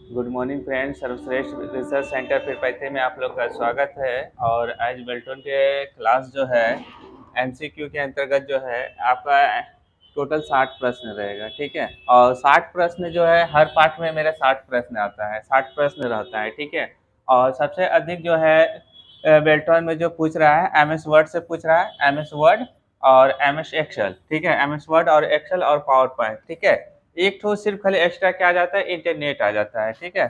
Good morning friends. सर्वश्रेष्ठ research centre फिर पैसे में आप लोग का स्वागत है। और आज बेल्टन के क्लास जो है एमसीक्यू के अंतर्गत जो है आपका टोटल 60 प्रश्न रहेगा, ठीक है। और 60 प्रश्न जो है हर पार्ट में मेरा 60 प्रश्न आता है, 60 प्रश्न रहता है, ठीक है। और सबसे अधिक जो है बेल्टन में जो पूछ रहा है एमएस वर्ड से पूछ रहा है, एमएस वर्ड और एमएस एक्सेल, ठीक है। एमएस वर्ड और एक्सेल और पावर पॉइंट, ठीक है। एक ठो सिर्फ खाली एक्स्ट्रा क्या आ जाता है, इंटरनेट आ जाता है, ठीक है।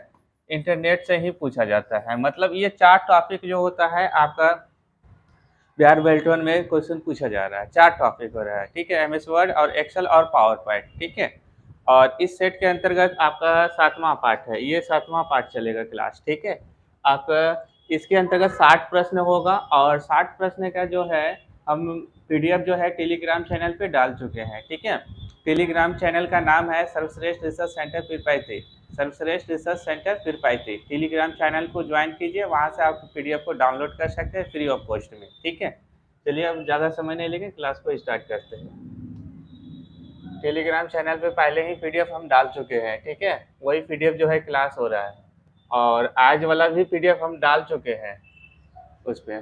इंटरनेट से ही पूछा जाता है। मतलब ये 4 टॉपिक जो होता है आपका बिहार बेल्टवन में क्वेश्चन पूछा जा रहा है, 4 टॉपिक हो रहा है, ठीक है। एमएस वर्ड और एक्सेल और पावर पॉइंट, ठीक है। और इस सेट के अंतर्गत आपका 7वां पार्ट है, ये 7वां पार्ट चलेगा क्लास, ठीक है। आपका इसके अंतर्गत 60 प्रश्न होगा और 60 प्रश्न का जो है हम पीडीएफ जो है टेलीग्राम चैनल पे डाल चुके हैं, ठीक है। टेलीग्राम चैनल का नाम है सर्वश्रेष्ठ रिसर्च सेंटर पीरपैंती। सर्वश्रेष्ठ research centre Pirpainti Telegram channel को ज्वाइन कीजिए, वहाँ से आप पीडीएफ को डाउनलोड कर सकते हैं फ्री ऑफ कॉस्ट में, ठीक है। चलिए अब ज़्यादा समय नहीं लेंगे, क्लास को स्टार्ट करते हैं। टेलीग्राम चैनल पे पहले ही पीडीएफ हम डाल चुके हैं, ठीक है। वही पीडीएफ जो है क्लास हो रहा है और आज वाला भी पीडीएफ हम डाल चुके हैं उस पे।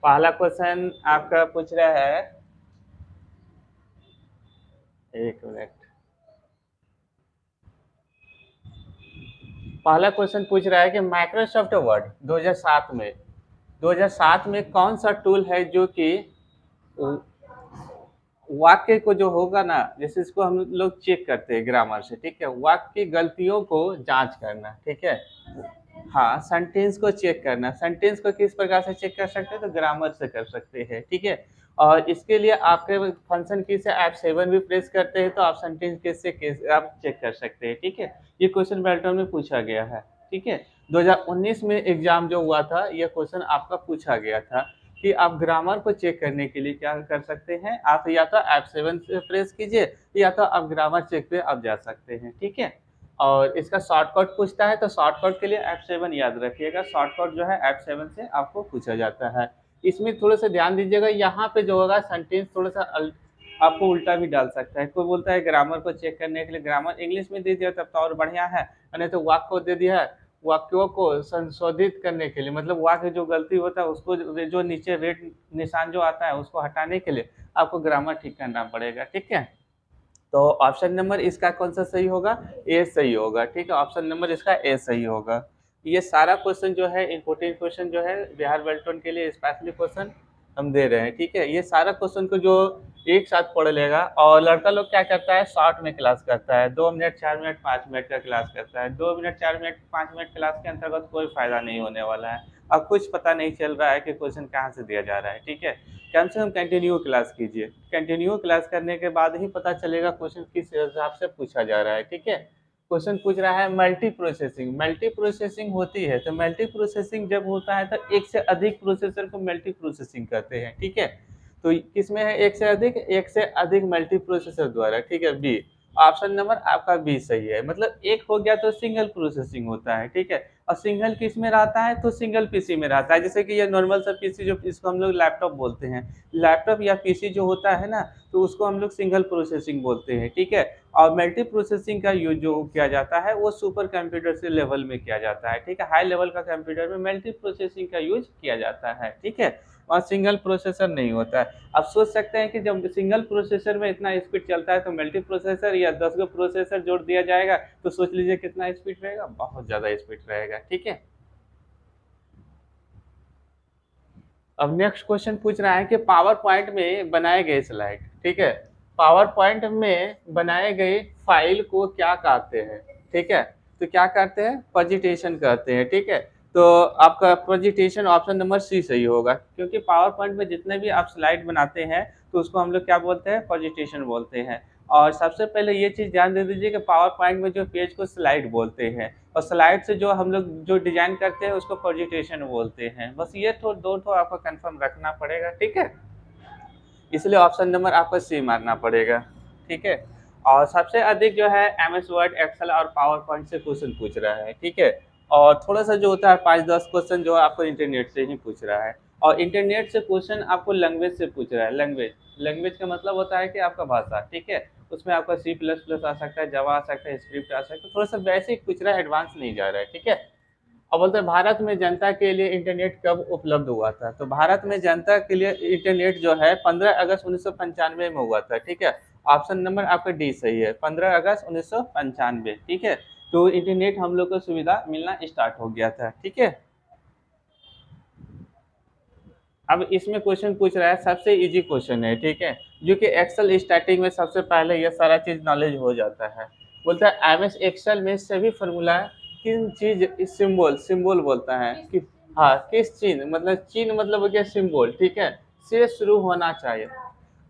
पहला क्वेश्चन आपका पूछ रहा है, एक मिनट। पहला क्वेश्चन पूछ रहा है कि माइक्रोसॉफ्ट वर्ड 2007 में कौन सा टूल है जो कि वाक्य को जो होगा ना, जैसे इसको हम लोग चेक करते हैं ग्रामर से, ठीक है। वाक्य की गलतियों को जांच करना, ठीक है। हाँ, सेंटेंस को चेक करना। सेंटेंस को किस प्रकार से चेक कर सकते हैं, तो ग्रामर से कर सकते हैं, ठीक है। और इसके लिए आपके फंक्शन की से आप 7 भी प्रेस करते हैं तो आप सेंटेंस किस आप चेक कर सकते हैं, ठीक है। ये क्वेश्चन पैटर्न में पूछा गया है, ठीक है। 2019 में एग्जाम जो हुआ था, यह क्वेश्चन आपका पूछा गया था कि आप ग्रामर को चेक करने के लिए क्या कर सकते हैं, आप या तो F7 से प्रेस कीजिए या तो आप ग्रामर चेक पे आप जा सकते हैं, ठीक है। और इसका शॉर्टकट पूछता है तो शॉर्टकट के लिए F7 याद रखिएगा। शॉर्टकट जो है F7 से आपको पूछा जाता है। इसमें थोड़ा सा ध्यान दीजिएगा, यहाँ पे जो होगा सेंटेंस थोड़ा सा आपको उल्टा भी डाल सकता है। कोई बोलता है ग्रामर को चेक करने के लिए ग्रामर इंग्लिश में दे दिया तब तो और बढ़िया है, नहीं तो वाक्य को दे दिया है, वाक्यों को संशोधित करने के लिए, मतलब वाक्य जो गलती होता है उसको जो नीचे रेड निशान जो आता है उसको हटाने के लिए आपको ग्रामर ठीक करना पड़ेगा, ठीक है। तो ऑप्शन नंबर इसका कौन सा सही होगा, ए सही होगा, ठीक है। ऑप्शन नंबर इसका ए सही होगा। ये सारा क्वेश्चन जो है इंपोर्टेंट क्वेश्चन जो है बिहार बेल्टन के लिए स्पेशली क्वेश्चन हम दे रहे हैं, ठीक है। ये सारा क्वेश्चन को जो एक साथ पढ़ लेगा, और लड़का लोग क्या करता है शॉर्ट में क्लास करता है, 2 मिनट 4 मिनट 5 मिनट का क्लास करता है। 2 मिनट 4 मिनट 5 मिनट क्लास के अंतर्गत कोई फायदा नहीं होने वाला है। अब कुछ पता नहीं चल रहा है कि क्वेश्चन कहाँ से दिया जा रहा है, ठीक है। कम से कम कंटिन्यू क्लास कीजिए। कंटिन्यू क्लास करने के बाद ही पता चलेगा क्वेश्चन किस हिसाब से पूछा जा रहा है, ठीक है। क्वेश्चन पूछ रहा है मल्टी प्रोसेसिंग। मल्टी प्रोसेसिंग होती है तो मल्टी प्रोसेसिंग जब होता है तो एक से अधिक प्रोसेसर को मल्टी प्रोसेसिंग कहते हैं, ठीक है। तो किसमें है एक से अधिक मल्टी प्रोसेसर द्वारा, ठीक है। बी, ऑप्शन नंबर आपका बी सही है। मतलब एक हो गया तो सिंगल प्रोसेसिंग होता है, ठीक है। और सिंगल किस में रहता है, तो सिंगल पीसी में रहता है। जैसे कि ये नॉर्मल सा पीसी जो इसको हम लोग लैपटॉप बोलते हैं, लैपटॉप या पीसी जो होता है ना, तो उसको हम लोग सिंगल प्रोसेसिंग बोलते हैं, ठीक है। और मल्टी प्रोसेसिंग का यूज जो किया जाता है वो सुपर कंप्यूटर से लेवल में किया जाता है, ठीक है। हाई लेवल का कंप्यूटर में मल्टी प्रोसेसिंग का यूज किया जाता है, ठीक है। और सिंगल प्रोसेसर नहीं होता है। आप सोच सकते हैं कि जब सिंगल प्रोसेसर में इतना स्पीड चलता है तो मल्टी प्रोसेसर या 10 गो प्रोसेसर जोड़ दिया जाएगा तो सोच लीजिए कितना स्पीड रहेगा, बहुत ज़्यादा स्पीड रहेगा, ठीक है। अब नेक्स्ट क्वेश्चन पूछ रहा है कि पावर पॉइंट में बनाए गए स्लाइड, ठीक है। पावर पॉइंट में बनाए गए फाइल को क्या कहते हैं, ठीक है। तो क्या कहते हैं, प्रेजेंटेशन कहते हैं, ठीक है। तो आपका प्रेजेंटेशन ऑप्शन नंबर सी सही होगा, क्योंकि पावर पॉइंट में जितने भी आप स्लाइड बनाते हैं तो उसको हम लोग क्या बोलते हैं, प्रेजेंटेशन बोलते हैं। और सबसे पहले ये चीज़ ध्यान दे दीजिए कि पावर पॉइंट में जो पेज को स्लाइड बोलते हैं और स्लाइड से जो हम लोग जो डिजाइन करते हैं उसको प्रेजेंटेशन बोलते हैं। बस ये तो दो तो आपको कंफर्म रखना पड़ेगा, ठीक है। इसलिए ऑप्शन नंबर आपको सी मारना पड़ेगा, ठीक है। और सबसे अधिक जो है एमएस वर्ड एक्सेल और पावर पॉइंट से क्वेश्चन पूछ रहा है, ठीक है। और थोड़ा सा जो होता है 5-10 क्वेश्चन जो आपको इंटरनेट से ही पूछ रहा है। और इंटरनेट से क्वेश्चन आपको लैंग्वेज से पूछ रहा है। लैंग्वेज लैंग्वेज का मतलब होता है कि आपका भाषा, ठीक है। उसमें आपका सी प्लस प्लस आ सकता है, जावा आ सकता है, स्क्रिप्ट आ सकता है, थोड़ा सा बेसिक पूछ रहा है, एडवांस नहीं जा रहा है, ठीक है। अब बोलते हैं भारत में जनता के लिए इंटरनेट कब उपलब्ध हुआ था। तो भारत में जनता के लिए इंटरनेट जो है 15 अगस्त 1995 में हुआ था, ठीक है। ऑप्शन नंबर आपका डी सही है, 15 अगस्त 1995, ठीक है। तो इंटरनेट हम लोग को सुविधा मिलना स्टार्ट हो गया था, ठीक है। अब इसमें क्वेश्चन पूछ रहा है, सबसे इजी क्वेश्चन है, ठीक है। जो कि एक्सेल स्टार्टिंग में सबसे पहले ये सारा चीज नॉलेज हो जाता है। बोलता है एमएस एक्सेल में सभी फॉर्मूला किन चीज सिंबल सिंबल बोलता है कि हाँ किस चिन्ह मतलब चिन्ह मतलब हो गया सिंबल, ठीक है, से शुरू होना चाहिए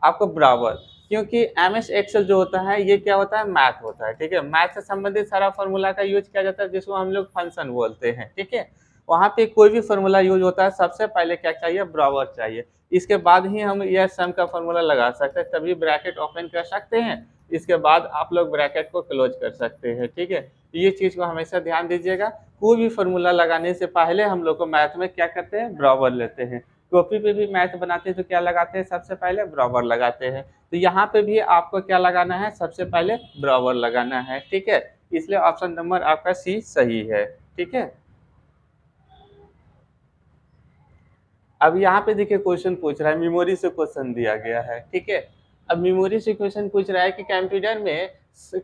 आपको बराबर। क्योंकि एमएस एक्सेल जो होता है ये क्या होता है, मैथ होता है, ठीक है। मैथ से संबंधित सारा फॉर्मूला का यूज किया जाता है जिसको हम लोग फंक्शन बोलते हैं, ठीक है। वहाँ पे कोई भी फॉर्मूला यूज होता है सबसे पहले क्या चाहिए, बराबर चाहिए। इसके बाद ही हम यह सम का फॉर्मूला लगा सकते हैं, तभी ब्रैकेट ओपन कर सकते हैं। इसके बाद आप लोग ब्रैकेट को क्लोज कर सकते हैं, ठीक है। ये चीज को हमेशा ध्यान दीजिएगा। कोई भी फॉर्मूला लगाने से पहले हम लोग को मैथ में क्या करते हैं, बराबर लेते हैं। कॉपी पे भी मैथ बनाते हैं तो क्या लगाते हैं, सबसे पहले बराबर लगाते हैं। तो यहाँ पे भी आपको क्या लगाना है, सबसे पहले बराबर लगाना है, ठीक है। इसलिए ऑप्शन नंबर आपका सी सही है, ठीक है। अब यहाँ पे देखिए क्वेश्चन पूछ रहा है, मेमोरी से क्वेश्चन दिया गया है, ठीक है। अब मेमोरी से क्वेश्चन पूछ रहा है कि कंप्यूटर में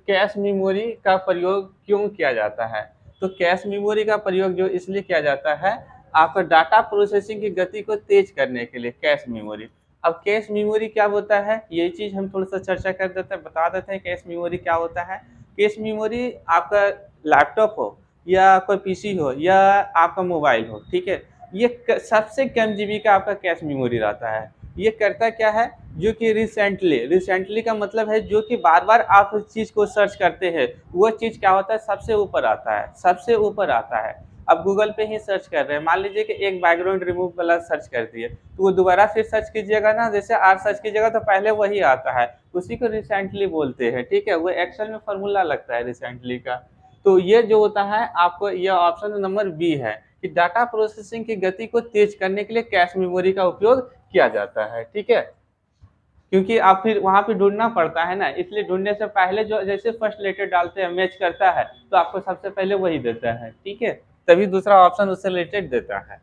कैश मेमोरी का प्रयोग क्यों किया जाता है। तो कैश मेमोरी का प्रयोग जो इसलिए किया जाता है, आपका डाटा प्रोसेसिंग की गति को तेज करने के लिए कैश मेमोरी। अब कैश मेमोरी क्या होता है, ये चीज हम थोड़ा सा चर्चा कर देते हैं, बता देते हैं कैश मेमोरी क्या होता है। कैश मेमोरी आपका लैपटॉप हो या कोई पीसी हो या आपका मोबाइल हो, ठीक है, ये सबसे कम जीबी का आपका कैश मेमोरी रहता है। ये करता क्या है, जो कि रिसेंटली रिसेंटली का मतलब है जो कि बार बार आप उस चीज़ को सर्च करते हैं, वो चीज़ क्या होता है, सबसे ऊपर आता है, सबसे ऊपर आता है। अब गूगल पे ही सर्च कर रहे हैं, मान लीजिए कि एक बैकग्राउंड रिमूव वाला सर्च कर दिए, तो वो दोबारा फिर सर्च कीजिएगा ना, जैसे आर सर्च कीजिएगा तो पहले वही आता है, उसी को रिसेंटली बोलते हैं, ठीक है। वो एक्सेल में फॉर्मूला लगता है रिसेंटली का। तो ये जो होता है आपको, ये ऑप्शन नंबर बी है कि डाटा प्रोसेसिंग की गति को तेज करने के लिए कैश मेमोरी का उपयोग किया जाता है, ठीक है। क्योंकि आप फिर वहां पे ढूंढना पड़ता है ना, इसलिए ढूंढने से पहले जो जैसे फर्स्ट लेटर डालते हैं मैच करता है तो आपको सबसे पहले वही देता है, ठीक है। तभी दूसरा ऑप्शन उससे रिलेटेड देता है।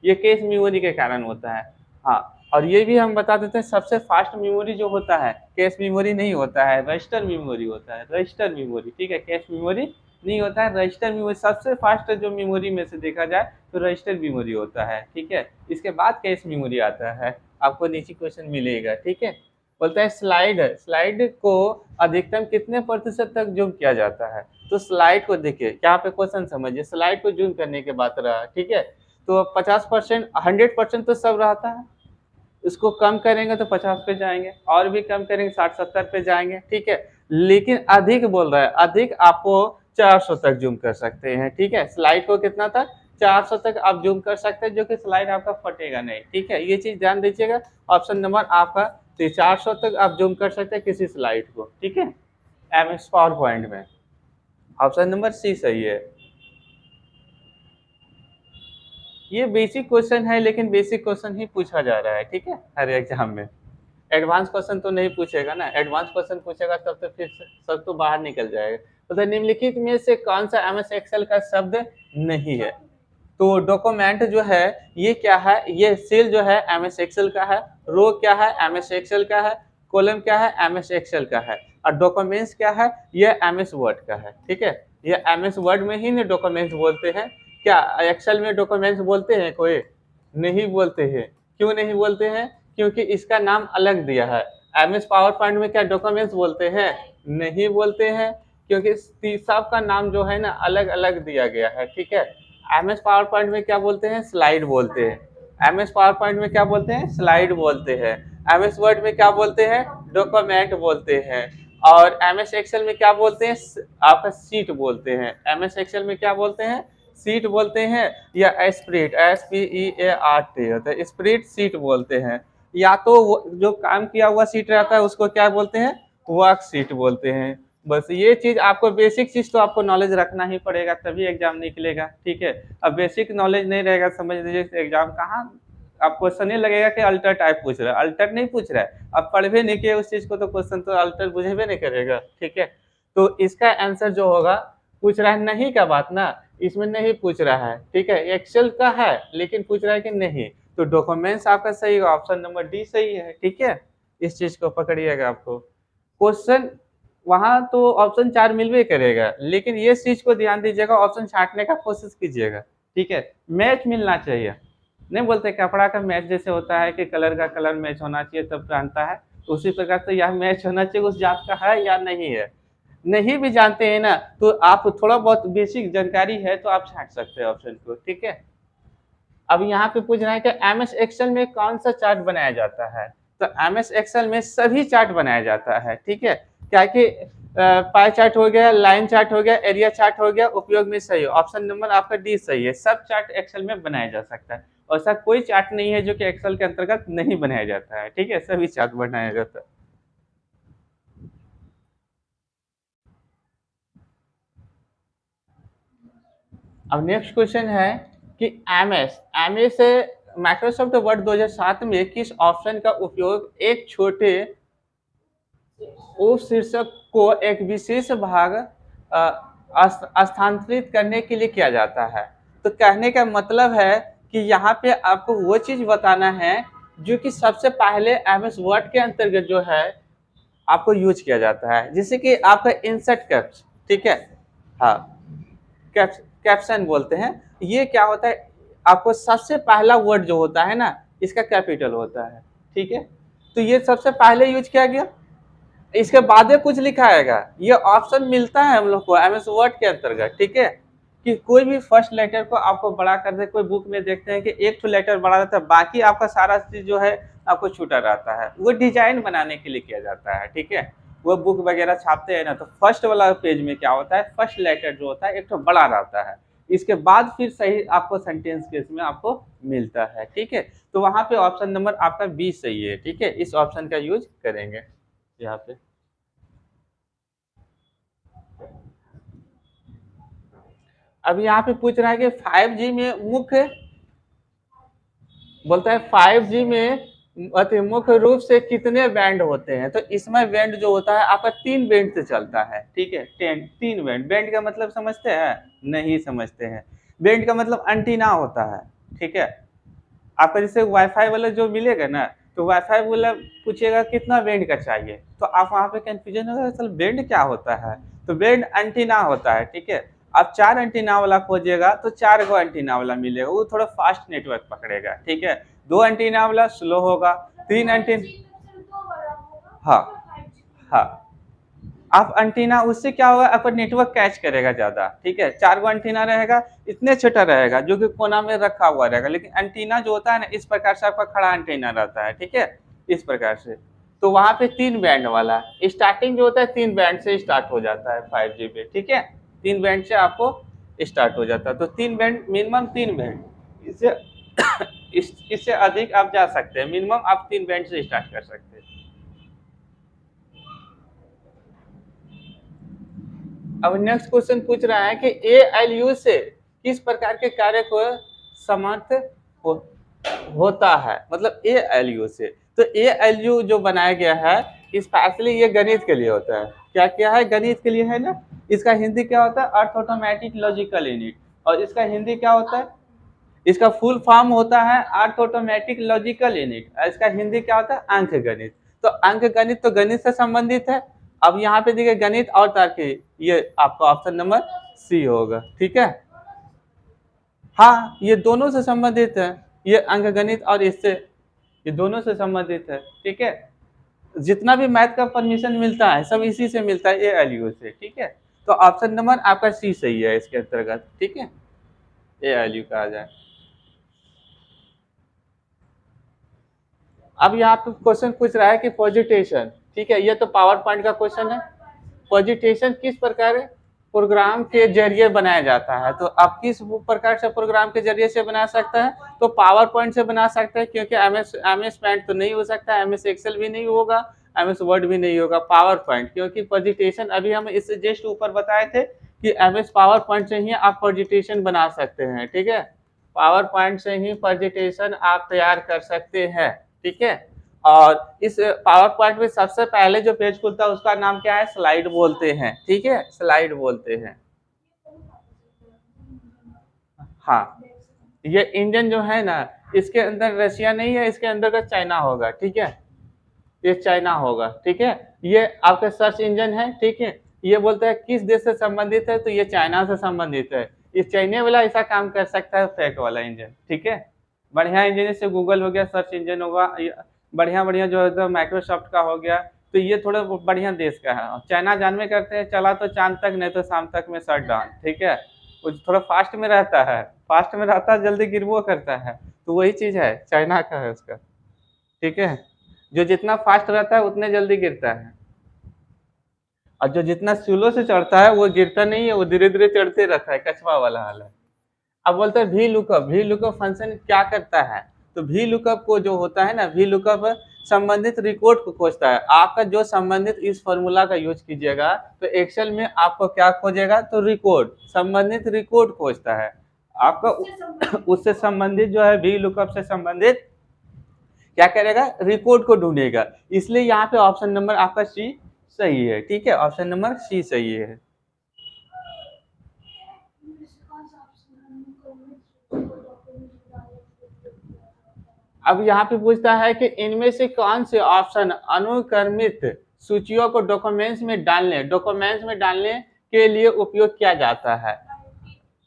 ये कैश मेमोरी के कारण होता है। हाँ, और ये भी हम बता देते हैं, सबसे फास्ट मेमोरी जो होता है कैश मेमोरी नहीं होता है, रजिस्टर मेमोरी होता है, रजिस्टर मेमोरी, ठीक है। कैश मेमोरी नहीं होता है, रजिस्टर मेमोरी सबसे फास्ट जो मेमोरी में से देखा जाए तो रजिस्टर मेमोरी होता है, ठीक है। इसके बाद कैश मेमोरी आता है, आपको नीचे क्वेश्चन मिलेगा, ठीक है। बोलता है स्लाइड, स्लाइड को अधिकतम कितने प्रतिशत तक जूम किया जाता है। तो स्लाइड को देखिए, यहाँ पे क्वेश्चन समझिए, स्लाइड को जूम करने के बात रहा, ठीक है। तो 50%, 100% तो सब रहता है, इसको कम करेंगे तो 50 पे जाएंगे, और भी कम करेंगे 60-70 पे जाएंगे, ठीक है। लेकिन अधिक बोल रहा है, अधिक आपको 400 तक जूम कर सकते हैं, ठीक है। स्लाइड को कितना तक, 400 तक आप जूम कर सकते हैं, जो कि स्लाइड आपका फटेगा नहीं, ठीक है। ये चीज ध्यान दीजिएगा। ऑप्शन नंबर आपका 400 तक आप जूम कर सकते हैं किसी स्लाइड को, ठीक है, एमएस पावर पॉइंट में। ऑप्शन नंबर सी सही है। ये बेसिक क्वेश्चन है, लेकिन बेसिक क्वेश्चन ही पूछा जा रहा है, ठीक है, हर एग्जाम में। एडवांस क्वेश्चन तो नहीं पूछेगा ना, एडवांस क्वेश्चन पूछेगा तब तो फिर सब तो बाहर निकल जाएगा। तो निम्नलिखित में से कौन सा एमएस एक्सेल का शब्द नहीं है। तो डॉक्यूमेंट जो है ये क्या है, ये सेल जो है एमएस एक्सेल का है, रो क्या है एमएस एक्सेल का है, कॉलम क्या है एमएस एक्सेल का है, और डॉक्यूमेंट्स क्या है, ये एमएस वर्ड का है, ठीक है। ये एमएस वर्ड में ही नहीं डॉक्यूमेंट्स बोलते हैं, क्या एक्सेल में डॉक्यूमेंट्स बोलते हैं कोई, नहीं बोलते हैं। क्यों नहीं बोलते हैं, क्योंकि इसका नाम अलग दिया है। एमएस पावर पॉइंट में क्या डॉक्यूमेंट्स बोलते हैं, नहीं बोलते हैं, क्योंकि सबका नाम जो है ना अलग अलग दिया गया है, ठीक है। एमएस पावर पॉइंट में क्या बोलते हैं, स्लाइड बोलते हैं। एमएस पावर पॉइंट में क्या बोलते हैं, स्लाइड बोलते हैं। एमएस वर्ड में क्या बोलते हैं, डॉक्यूमेंट बोलते हैं। और एमएस एक्सेल में क्या बोलते हैं, आपका सीट बोलते हैं। एमएस एक्सेल में क्या बोलते हैं, सीट बोलते हैं, या स्प्रेड, SPEART होता है, स्प्रेड सीट बोलते हैं। या तो जो काम किया हुआ सीट रहता है उसको क्या बोलते हैं, वर्क सीट बोलते हैं। बस ये चीज आपको, बेसिक चीज तो आपको नॉलेज रखना ही पड़ेगा, तभी एग्जाम निकलेगा, ठीक है। अब बेसिक नॉलेज नहीं रहेगा, समझ लीजिए एग्जाम कहाँ आप क्वेश्चन ही लगेगा कि अल्टर टाइप पूछ रहा है, अल्टर नहीं पूछ रहा है, आप पढ़ भी नहीं किए उस चीज को तो क्वेश्चन तो अल्टर बुझेबे नहीं करेगा, ठीक है। तो इसका आंसर जो होगा, पूछ रहा है नहीं का बात ना, इसमें नहीं पूछ रहा है, ठीक है, एक्सेल का है लेकिन पूछ रहा है कि नहीं, तो डॉक्यूमेंट्स आपका सही होगा, ऑप्शन नंबर डी सही है, ठीक है। इस चीज को पकड़िएगा, आपको क्वेश्चन वहां तो ऑप्शन 4 मिलवे करेगा, लेकिन ये चीज को ध्यान दीजिएगा, ऑप्शन छांटने का कोशिश कीजिएगा, ठीक है। मैच मिलना चाहिए, नहीं बोलते कपड़ा का मैच जैसे होता है कि कलर का कलर मैच होना चाहिए तब पहनता है, तो उसी प्रकार से यह मैच होना चाहिए उस जात का है या नहीं है। नहीं भी जानते हैं ना, तो आप थोड़ा बहुत बेसिक जानकारी है तो आप छांट सकते हैं ऑप्शन को, ठीक है। अब यहाँ पे पूछ रहा है कि एमएस एक्सेल में कौन सा चार्ट बनाया जाता है, तो एमएस एक्सेल में सभी चार्ट बनाया जाता है, ठीक है। क्या कि पाई चार्ट हो गया, लाइन चार्ट हो गया, एरिया चार्ट हो गया, उपयोग में सही है, ऑप्शन नंबर आपका डी सही है, सब चार्ट एक्सेल में बनाया जा सकता है, ऐसा कोई चार्ट नहीं है जो कि एक्सेल के अंतर्गत नहीं बनाया जाता है, ठीक है, सभी चार्ट बनाया जाता है। अब नेक्स्ट क्वेश्चन है कि एमएस एमएस से माइक्रोसॉफ्ट वर्ड 2007 में किस ऑप्शन का उपयोग एक छोटे उप शीर्षक को एक विशेष भाग स्थानांतरित करने के लिए किया जाता है। तो कहने का मतलब है कि यहाँ पे आपको वो चीज बताना है जो कि सबसे पहले एमएस वर्ड के अंतर्गत जो है आपको यूज किया जाता है, जैसे कि आपका इंसर्ट कैप्स, ठीक है, हाँ, कैप्शन बोलते हैं। ये क्या होता है, आपको सबसे पहला वर्ड जो होता है ना, इसका कैपिटल होता है, ठीक है। तो ये सबसे पहले यूज किया गया, इसके बाद में कुछ लिखा आएगा, ये ऑप्शन मिलता है हम लोग को एमएस वर्ड के अंतर्गत, ठीक है, कि कोई भी फर्स्ट लेटर को आपको बड़ा कर दे, कोई बुक में देखते हैं कि एक तो लेटर बड़ा रहता है, बाकी आपका सारा चीज जो है आपको छूटा रहता है, वो डिजाइन बनाने के लिए किया जाता है, ठीक है। वो बुक वगैरह छापते हैं ना, तो फर्स्ट वाला पेज में क्या होता है, फर्स्ट लेटर जो होता है एक तो बड़ा रहता है, इसके बाद फिर सही आपको सेंटेंस के इसमें आपको मिलता है, ठीक है। तो वहां पे ऑप्शन नंबर आपका बी सही है, ठीक है, इस ऑप्शन का यूज करेंगे यहाँ पे। अब यहाँ पे पूछ रहा है कि 5G में मुख्य, बोलता है 5G में अति मुख्य रूप से कितने बैंड होते हैं, तो इसमें बैंड जो होता है आपका 3 बैंड से चलता है, ठीक है, 3 बैंड। बैंड का मतलब समझते हैं, नहीं समझते हैं। बैंड का मतलब एंटीना होता है, ठीक है। आपका जैसे वाईफाई वाला जो मिलेगा ना, तो वाईफाई वाला पूछेगा कितना बैंड का चाहिए, तो आप वहाँ पे कंफ्यूजन होगा असल बैंड क्या होता है, तो बैंड एंटीना होता है, ठीक है। आप 4 एंटीना वाला खोजिएगा तो 4 गो एंटीना वाला मिलेगा, वो थोड़ा फास्ट नेटवर्क पकड़ेगा, ठीक है। 2 एंटीना वाला स्लो होगा, 3 एंटीना, हाँ हाँ, आप एंटीना उससे क्या होगा, आपका नेटवर्क कैच करेगा ज्यादा, ठीक है। 4 गो एंटीना रहेगा, इतने छोटा रहेगा जो कि कोना में रखा हुआ रहेगा, लेकिन एंटीना जो होता है ना, इस प्रकार से आपका खड़ा एंटीना रहता है, ठीक है, इस प्रकार से। तो वहां पे 3 बैंड वाला स्टार्टिंग जो होता है 3 बैंड से स्टार्ट हो जाता है 5G पे, ठीक है, 3 बैंड से आपको स्टार्ट हो जाता है, तो 3 बैंड मिनिमम, 3 बैंड, इससे इससे अधिक आप जा सकते हैं, मिनिमम आप 3 बैंड से स्टार्ट कर सकते हैं। अब नेक्स्ट क्वेश्चन पूछ रहा है कि ALU से किस प्रकार के कार्य को समर्थ हो, होता है, मतलब ALU से, तो ALU जो बनाया गया है स्पेशली ये गणित के लिए होता है, क्या क्या है, गणित के लिए है ना। इसका हिंदी क्या होता है, अर्थ ऑटोमेटिक लॉजिकल यूनिट, और इसका हिंदी क्या होता है, इसका फुल फॉर्म होता है अर्थ ऑटोमेटिक लॉजिकल यूनिट, इसका हिंदी क्या होता है, अंक गणित। तो अंक गणित तो गणित से संबंधित है। अब यहाँ पे देखिए गणित और तार्किक, ये आपका ऑप्शन नंबर सी होगा, ठीक है। हाँ, ये दोनों से संबंधित है, ये अंक गणित और इससे, ये दोनों से संबंधित है, ठीक है। जितना भी मैथ का परमिशन मिलता है सब इसी से मिलता है, ALU से, ठीक है। तो ऑप्शन नंबर आपका सी सही है इसके अंतर्गत, ठीक है, ALU कहा जाए। अब यहाँ पे क्वेश्चन पूछ रहा है कि पॉजिटेशन, ठीक है, ये तो पावर पॉइंट का क्वेश्चन है। पॉजिटेशन किस प्रकार प्रोग्राम के जरिए बनाया जाता है, तो आप किस प्रकार से प्रोग्राम के जरिए से बना सकता है, तो पावर पॉइंट से बना सकते हैं, क्योंकि एमएस पेंट तो नहीं हो सकता, एमएस एक्सेल भी नहीं होगा, एमएस वर्ड भी नहीं होगा, पावर पॉइंट, क्योंकि पॉजिटेशन अभी हम इससे जस्ट ऊपर बताए थे कि एमएस पावर पॉइंट से ही आप पॉजिटेशन बना सकते हैं, ठीक है। पावर पॉइंट से ही प्रेजेंटेशन आप तैयार कर सकते हैं, ठीक है। और इस पावर पॉइंट में सबसे पहले जो पेज खुलता है उसका नाम क्या है, स्लाइड बोलते हैं, ठीक है, स्लाइड बोलते हैं। हाँ, ये इंजन जो है ना, इसके अंदर रशिया नहीं है, इसके अंदर का चाइना होगा, ठीक है, ये चाइना होगा, ठीक है। ये आपका सर्च इंजन है, ठीक है। ये बोलता है किस देश से संबंधित है, तो ये चाइना से संबंधित है। ये चाइना वाला ऐसा काम कर सकता है, फेक वाला इंजन, ठीक है। बढ़िया इंजन जैसे गूगल हो गया, सर्च इंजन होगा, बढ़िया बढ़िया जो है माइक्रोसॉफ्ट का हो गया, तो ये थोड़ा बढ़िया देश का है। चाइना जानवे करते हैं, चला तो चांद तक, नहीं तो शाम तक में शट डाउन, ठीक है। वो थोड़ा फास्ट में रहता है, फास्ट में रहता है, जल्दी गिरवो करता है, तो वही चीज है, चाइना का है उसका, ठीक है। जो जितना फास्ट रहता है उतने जल्दी गिरता है, और जो जितना स्लो से चढ़ता है वो गिरता नहीं है, वो धीरे धीरे चढ़ते रहता है, कछुआ वाला हाल है। अब बोलते हैं वी लुकअप फंक्शन क्या करता है, तो वी लुकअप को जो होता है ना, वी लुकअप संबंधित रिकॉर्ड को खोजता है। आपका जो संबंधित इस फॉर्मूला का यूज कीजिएगा तो एक्सेल में आपको क्या खोजेगा, तो रिकॉर्ड, संबंधित रिकॉर्ड खोजता है आपका। उससे संबंधित जो है वी लुकअप से संबंधित क्या करेगा, रिकॉर्ड को ढूंढेगा। इसलिए यहाँ पे ऑप्शन नंबर आपका सी सही है, ठीक है, ऑप्शन नंबर सी सही है। अब यहाँ पे पूछता है कि इनमें से कौन से ऑप्शन अनुक्रमित सूचियों को डॉक्यूमेंट्स में डालने के लिए उपयोग किया जाता है।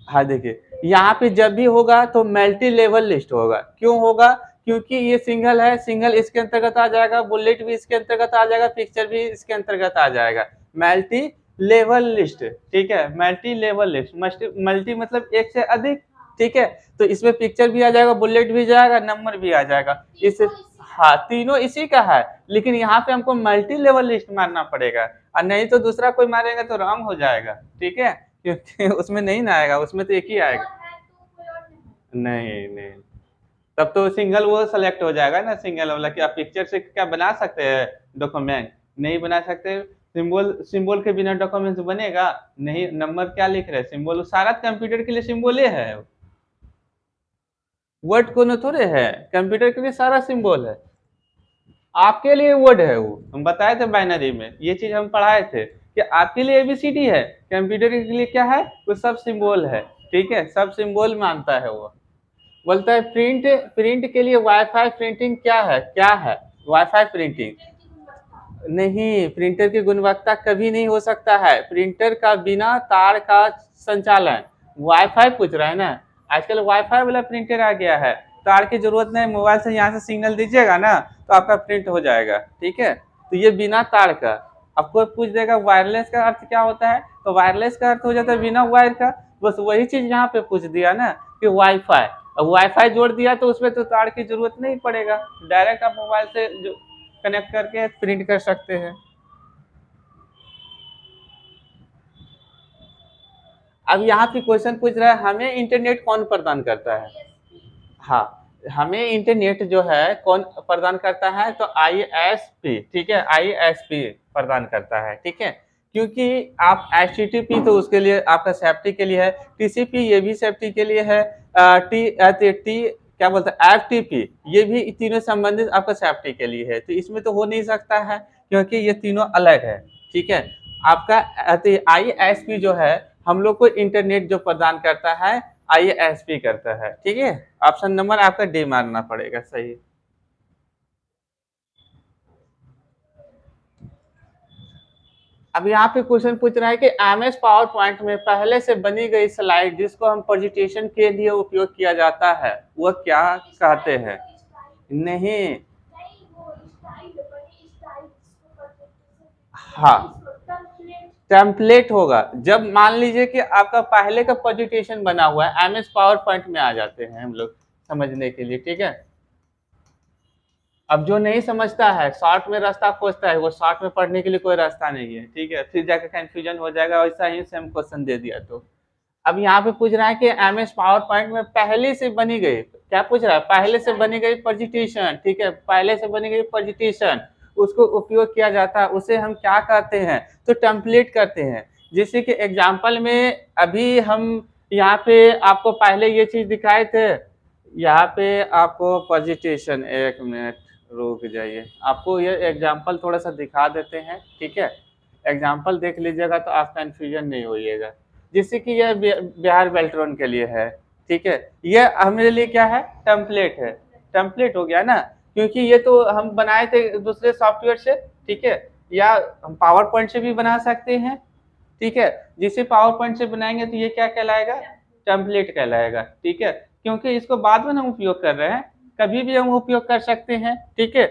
हाँ देखिए, यहाँ पे जब भी होगा तो मल्टी लेवल लिस्ट होगा। क्यों होगा, क्योंकि ये सिंगल है, सिंगल इसके अंतर्गत आ जाएगा, बुलेट भी इसके अंतर्गत आ जाएगा, पिक्चर भी इसके अंतर्गत आ जाएगा। मल्टी लेवल लिस्ट, ठीक है, मल्टी लेवल लिस्ट, मल्टी मतलब एक से अधिक, ठीक है। तो इसमें पिक्चर भी आ जाएगा, बुलेट भी जाएगा, नंबर भी आ जाएगा, इस हाँ तीनों इसी का है। लेकिन यहाँ पे हमको मल्टी लेवल लिस्ट मारना पड़ेगा, और नहीं तो दूसरा कोई मारेगा तो रॉन्ग हो जाएगा, ठीक है, क्योंकि उसमें नहीं ना आएगा, उसमें तो एक ही आएगा। नहीं नहीं, तब तो सिंगल वो सेलेक्ट हो जाएगा ना, सिंगल वाला। कि आप पिक्चर से क्या बना सकते हैं डॉक्यूमेंट, नहीं बना सकते। सिंबल, सिंबल के बिना डॉक्यूमेंट बनेगा नहीं। नंबर क्या लिख रहे हैं, सिंबल, सारा कंप्यूटर के लिए सिंबल है, वर्ड को न थोड़े है, कंप्यूटर के लिए सारा सिंबल है, आपके लिए वर्ड है। वो हम बताए थे बाइनरी में, ये चीज हम पढ़ाए थे कि आपके लिए एबीसीडी है, कंप्यूटर के लिए क्या है, वो सब सिंबल है, ठीक है, सब सिंबल मानता है वो। बोलता है प्रिंट, प्रिंट के लिए वाईफाई प्रिंटिंग क्या है वाईफाई प्रिंटिंग। नहीं, प्रिंटर की गुणवत्ता कभी नहीं हो सकता है, प्रिंटर का बिना तार का संचालन। वाईफाई पूछ रहा है ना, आजकल वाईफाई वाला प्रिंटर आ गया है, तार की जरूरत नहीं, मोबाइल से यहाँ से सिग्नल दीजिएगा ना तो आपका प्रिंट हो जाएगा, ठीक है। तो ये बिना तार का। आपको पूछ देगा वायरलेस का अर्थ क्या होता है, तो वायरलेस का अर्थ हो जाता है बिना वायर का। बस वही चीज यहाँ पे पूछ दिया ना कि वाईफाई, अब वाईफाई जोड़ दिया तो उसमें तो तार की जरूरत नहीं पड़ेगा, डायरेक्ट आप मोबाइल से जो कनेक्ट करके प्रिंट कर सकते हैं। अब यहाँ पे क्वेश्चन पूछ रहा है हमें इंटरनेट कौन प्रदान करता है। हाँ, हमें इंटरनेट जो है कौन प्रदान करता है, तो आईएसपी, ठीक है, आईएसपी प्रदान करता है, ठीक है। क्योंकि आप एचटीटीपी तो उसके लिए आपका सेफ्टी के लिए है, टीसीपी ये भी सेफ्टी के लिए है, टी क्या बोलते हैं एफटीपी, ये भी तीनों संबंधित आपका सेफ्टी के लिए है। तो इसमें तो हो नहीं सकता है क्योंकि ये तीनों अलग है, ठीक है। आपका आईएसपी जो है हम लोग को इंटरनेट जो प्रदान करता है, आईएसपी करता है, ठीक है। ऑप्शन नंबर आपका डी मारना पड़ेगा सही। अब यहाँ पे क्वेश्चन पूछ रहा है कि एमएस पावर पॉइंट में पहले से बनी गई स्लाइड जिसको हम प्रेजेंटेशन के लिए उपयोग किया जाता है वो क्या कहते हैं। नहीं, हाँ, टेम्पलेट होगा। जब मान लीजिए कि आपका पहले का प्रेजेंटेशन बना हुआ है, एमएस पावर पॉइंट में आ जाते हैं हम लोग समझने के लिए, ठीक है। अब जो नहीं समझता है शॉर्ट में रास्ता खोजता है, वो शॉर्ट में पढ़ने के लिए कोई रास्ता नहीं है, ठीक है, फिर जाकर कंफ्यूजन हो जाएगा, वैसा ही सेम क्वेश्चन दे दिया तो। अब यहाँ पे पूछ रहा है कि एमएस पावर पॉइंट में पहले से बनी गई, क्या पूछ रहा है, पहले से बनी गई प्रेजेंटेशन, ठीक है, पहले से बनी गई प्रेजेंटेशन उसको उपयोग किया जाता है, उसे हम क्या कहते हैं, तो टेम्पलेट करते हैं। जैसे कि एग्जाम्पल में अभी हम यहाँ पे आपको पहले ये चीज दिखाए थे, यहाँ पे आपको पॉजिटेशन, एक मिनट रुक जाइए, आपको ये एग्जाम्पल थोड़ा सा दिखा देते हैं, ठीक है। एग्जाम्पल देख लीजिएगा तो आप कंफ्यूजन नहीं होइएगा। जैसे कि यह बिहार बेल्ट्रॉन के लिए है, ठीक है। ये हमारे लिए क्या है, टेम्पलेट है। टेम्पलेट हो गया ना, क्योंकि ये तो हम बनाए थे दूसरे सॉफ्टवेयर से, ठीक है, या हम पावर पॉइंट से भी बना सकते हैं, ठीक है। जिसे पावर पॉइंट से बनाएंगे तो ये क्या कहलाएगा, टेम्पलेट कहलाएगा, ठीक है। क्योंकि इसको बाद में हम उपयोग कर रहे हैं, कभी भी हम उपयोग कर सकते हैं, ठीक है।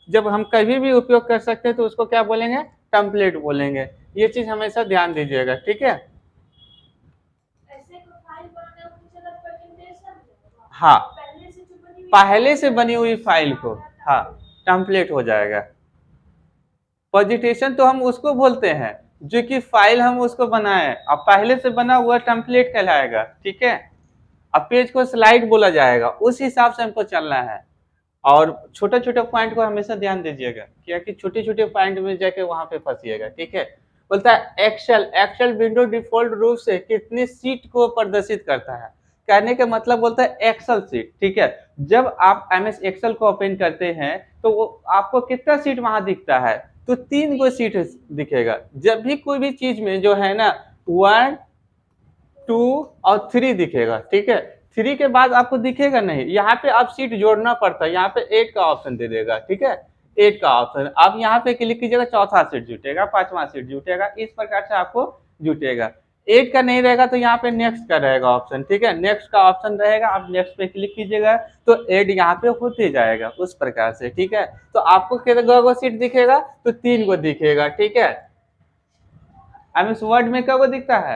जब हम कभी भी उपयोग कर सकते हैं तो उसको क्या बोलेंगे, टेम्पलेट बोलेंगे। ये चीज हमेशा ध्यान दीजिएगा, ठीक है। हाँ, पहले से बनी हुई फाइल को, हाँ, टेम्पलेट हो जाएगा। पॉजिटेशन तो हम उसको बोलते हैं जो कि फाइल हम उसको बनाए, अब पहले से बना हुआ टेम्पलेट कहलाएगा, ठीक है। अब पेज को स्लाइड बोला जाएगा, उस हिसाब से हमको चलना है। और छोटे छोटे पॉइंट को हमेशा ध्यान दीजिएगा, क्या कि छोटे छोटे पॉइंट में जाके वहां पे फंसिएगा, ठीक है। बोलता है एक्सेल, एक्सेल विंडो डिफॉल्ट रूप से कितनी सीट को प्रदर्शित करता है। कहने का मतलब बोलता है एक्सेल सीट, ठीक है। जब आप एमएस एक्सेल को ओपन करते हैं तो वो आपको कितना सीट वहां दिखता है, तो 3 गो सीट दिखेगा। जब भी कोई भी चीज में जो है ना 1, 2 और 3 दिखेगा, ठीक है। 3 के बाद आपको दिखेगा नहीं, यहाँ पे आप सीट जोड़ना पड़ता है, यहाँ पे 8 का ऑप्शन दे देगा, ठीक है। 8 का ऑप्शन आप यहाँ पे क्लिक कीजिएगा, चौथा सीट जुटेगा, 5वां सीट जुटेगा, इस प्रकार से आपको जुटेगा। 8 का नहीं रहेगा तो यहाँ पे नेक्स्ट का रहेगा ऑप्शन, ठीक है। नेक्स्ट का ऑप्शन रहेगा, आप नेक्स्ट पे क्लिक कीजिएगा तो 8 यहाँ पे होते जाएगा, उस प्रकार से, ठीक है। तो आपको कितना गो सीट दिखेगा, तो 3 गो दिखेगा, ठीक है। अब इस वर्ड में क्या दिखता है,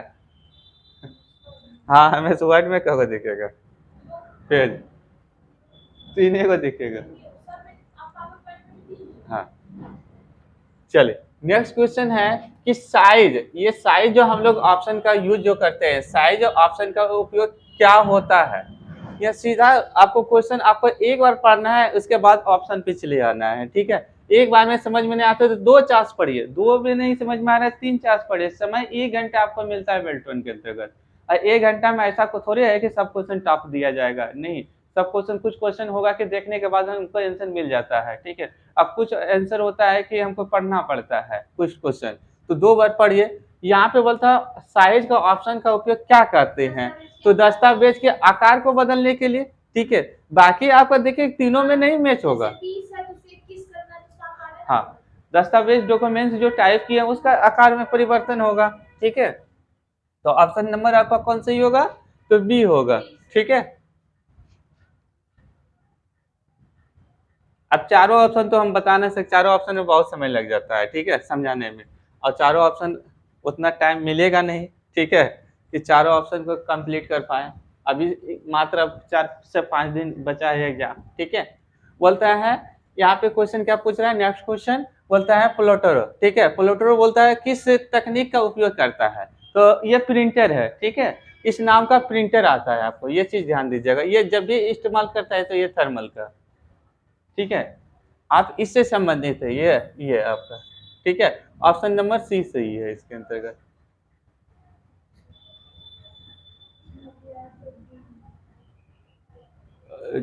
हाँ, हमें वर्ड में कब दिखेगा, पेज 3 को दिखेगा। हाँ, चलिए नेक्स्ट क्वेश्चन है कि साइज, ये साइज जो हम लोग ऑप्शन का यूज जो करते हैं, साइज ऑप्शन का उपयोग क्या होता है। यह सीधा आपको क्वेश्चन आपको एक बार पढ़ना है, उसके बाद ऑप्शन पे चले आना है, ठीक है। एक बार में समझ में नहीं आता तो 2 चांस पढ़िए, 2 भी नहीं समझ में आ रहा है 3 चांस पढ़िए। समय 1 घंटा आपको मिलता है बेल्ट्रॉन के अंतर्गत, और 1 घंटा में ऐसा थोड़ी है कि सब क्वेश्चन टॉप दिया जाएगा, नहीं। सब क्वेश्चन, कुछ क्वेश्चन होगा कि देखने के बाद हमको आंसर मिल जाता है, ठीक है। अब कुछ आंसर होता है कि हमको पढ़ना पड़ता है कुछ क्वेश्चन, तो 2 बार पढ़िए। यहाँ पे बोलता साइज का ऑप्शन का उपयोग क्या करते हैं, तो दस्तावेज के आकार को बदलने के लिए, ठीक है। बाकी आपका देखिए तीनों में नहीं मैच होगा, हाँ, दस्तावेज डॉक्यूमेंट्स जो टाइप किए उसका आकार में परिवर्तन होगा, ठीक है। तो ऑप्शन नंबर आपका कौन सही होगा, तो बी होगा, ठीक है। अब चारों ऑप्शन तो हम बता नहीं सकते, चारों ऑप्शन में बहुत समय लग जाता है, ठीक है, समझाने में, और चारों ऑप्शन उतना टाइम मिलेगा नहीं, ठीक है, कि चारों ऑप्शन को कंप्लीट कर पाए। अभी मात्र अब 4 से 5 दिन बचा है एग्जाम, ठीक है। बोलता है यहाँ पे क्वेश्चन क्या पूछ रहा है, नेक्स्ट क्वेश्चन बोलता है प्लोटरो, ठीक है। प्लोटरो बोलता है किस तकनीक का उपयोग करता है, तो ये प्रिंटर है, ठीक है। इस नाम का प्रिंटर आता है, आपको ये चीज ध्यान दीजिएगा, ये जब भी इस्तेमाल करता है तो ये थर्मल का, ठीक है। आप इससे संबंधित है, ये आपका, ठीक है। ऑप्शन नंबर सी सही है इसके अंतर्गत।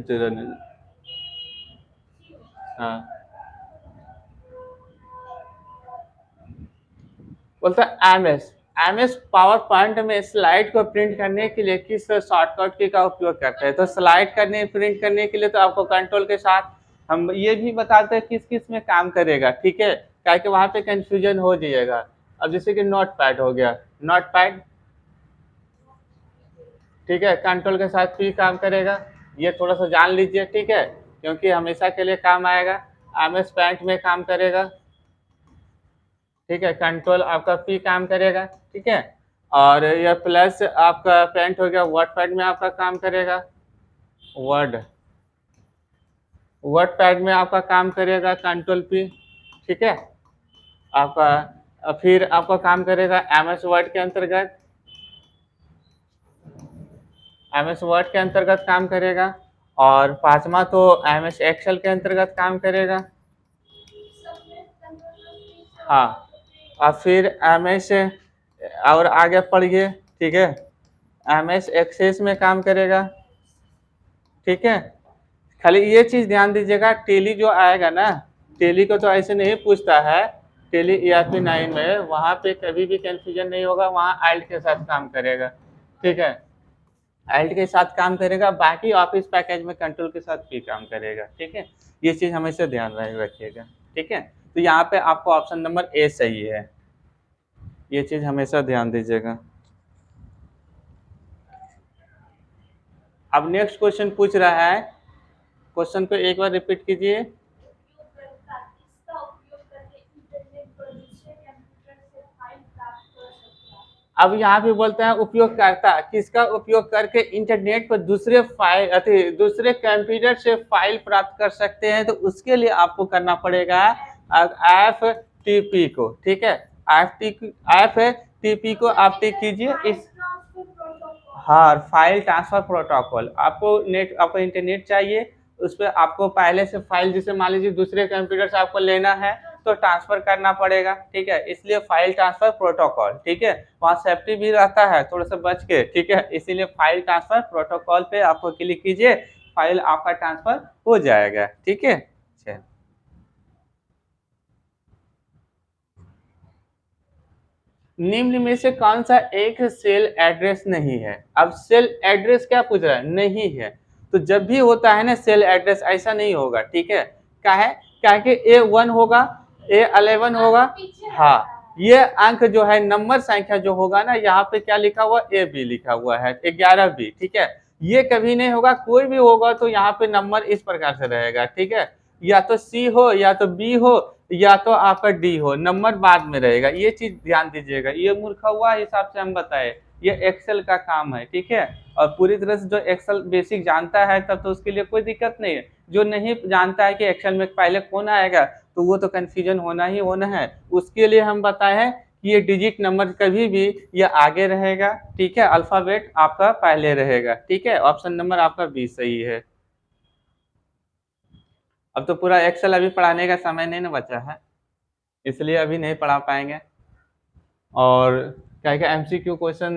जरा हाँ, बोलता है एमएस पावर पॉइंट में स्लाइड को प्रिंट करने के लिए किस शॉर्टकट की का उपयोग करते हैं, तो स्लाइड करने प्रिंट करने के लिए तो आपको कंट्रोल के साथ हम ये भी बताते हैं किस किस में काम करेगा, ठीक है, ताकि वहां पे कंफ्यूजन हो जाएगा। अब जैसे कि नोट पैड हो गया, नोट पैड, ठीक है, कंट्रोल के साथ भी काम करेगा, ये थोड़ा सा जान लीजिए, ठीक है, क्योंकि हमेशा के लिए काम आएगा। एमएस पैंट में काम करेगा, ठीक है, कंट्रोल आपका पी काम करेगा, ठीक है। और यह प्लस आपका पेंट हो गया, वर्ड पैड में आपका काम करेगा, वर्ड वर्ड पैड में आपका काम करेगा कंट्रोल पी, ठीक है। आपका फिर आपका काम करेगा एमएस वर्ड के अंतर्गत, एमएस वर्ड के अंतर्गत काम करेगा। और 5वां तो एमएस एक्सेल के अंतर्गत काम करेगा, हाँ। और फिर एमएस और आगे पढ़िए, ठीक है, MS एक्सेस में काम करेगा, ठीक है। खाली ये चीज ध्यान दीजिएगा, टेली जो आएगा ना, टेली को तो ऐसे नहीं पूछता है, टेली ERP 9 में वहां पे कभी भी कंफ्यूजन नहीं होगा, वहां ALT के साथ काम करेगा, ठीक है। ALT के साथ काम करेगा, बाकी ऑफिस पैकेज में कंट्रोल के साथ भी काम करेगा, ठीक है। ये चीज हमेशा ध्यान रखिएगा, ठीक है। तो यहाँ पे आपको ऑप्शन नंबर ए सही है, ये चीज हमेशा ध्यान दीजिएगा। अब नेक्स्ट क्वेश्चन पूछ रहा है, क्वेश्चन को एक बार रिपीट कीजिए। अब यहाँ पे बोलते हैं उपयोगकर्ता किसका उपयोग करके इंटरनेट पर दूसरे कंप्यूटर से फाइल प्राप्त कर सकते हैं, तो उसके लिए आपको करना पड़ेगा FTP को, ठीक है। FTP को आप टिक कीजिए इस, हाँ, फाइल ट्रांसफर प्रोटोकॉल। आपको इंटरनेट चाहिए, उस पर आपको पहले से फाइल, जिसे मान लीजिए दूसरे कंप्यूटर से आपको लेना है तो ट्रांसफर करना पड़ेगा, ठीक है। इसलिए फाइल ट्रांसफर प्रोटोकॉल, ठीक है। वहाँ सेफ्टी भी रहता है थोड़ा सा बच के, ठीक है। इसीलिए फाइल ट्रांसफर प्रोटोकॉल पे आपको क्लिक कीजिए, फाइल आपका ट्रांसफर हो जाएगा, ठीक है। निम्न में से कौन सा एक सेल एड्रेस नहीं है? अब सेल एड्रेस क्या पूछ रहा है? नहीं है। तो जब भी होता है ना सेल एड्रेस, ऐसा नहीं होगा, ठीक है। क्या है? क्या कि A1 होगा, A11 होगा, हाँ। ये अंक जो है, नंबर संख्या जो होगा ना, यहाँ पे क्या लिखा हुआ? AB लिखा हुआ है, 11B, ठीक है। ये कभी नहीं होगा, कोई भी होगा तो यहाँ पे नंबर इस प्रकार से रहेगा, ठीक है। या तो C हो, या तो B हो, या तो आपका डी हो, नंबर बाद में रहेगा। ये चीज ध्यान दीजिएगा, ये मूर्खा हुआ हिसाब से हम बताए, ये एक्सेल का काम है, ठीक है। और पूरी तरह से जो एक्सेल बेसिक जानता है तब तो उसके लिए कोई दिक्कत नहीं है। जो नहीं जानता है कि एक्सेल में पहले कौन आएगा, तो वो तो कंफ्यूजन होना ही होना है। उसके लिए हम बताए हैं कि ये डिजिट नंबर कभी भी ये आगे रहेगा, ठीक है। अल्फाबेट आपका पहले रहेगा, ठीक है। ऑप्शन नंबर आपका 20 सही है। अब तो पूरा एक्सेल अभी पढ़ाने का समय नहीं ना बचा है, इसलिए अभी नहीं पढ़ा पाएंगे। और क्या क्या MCQ क्वेश्चन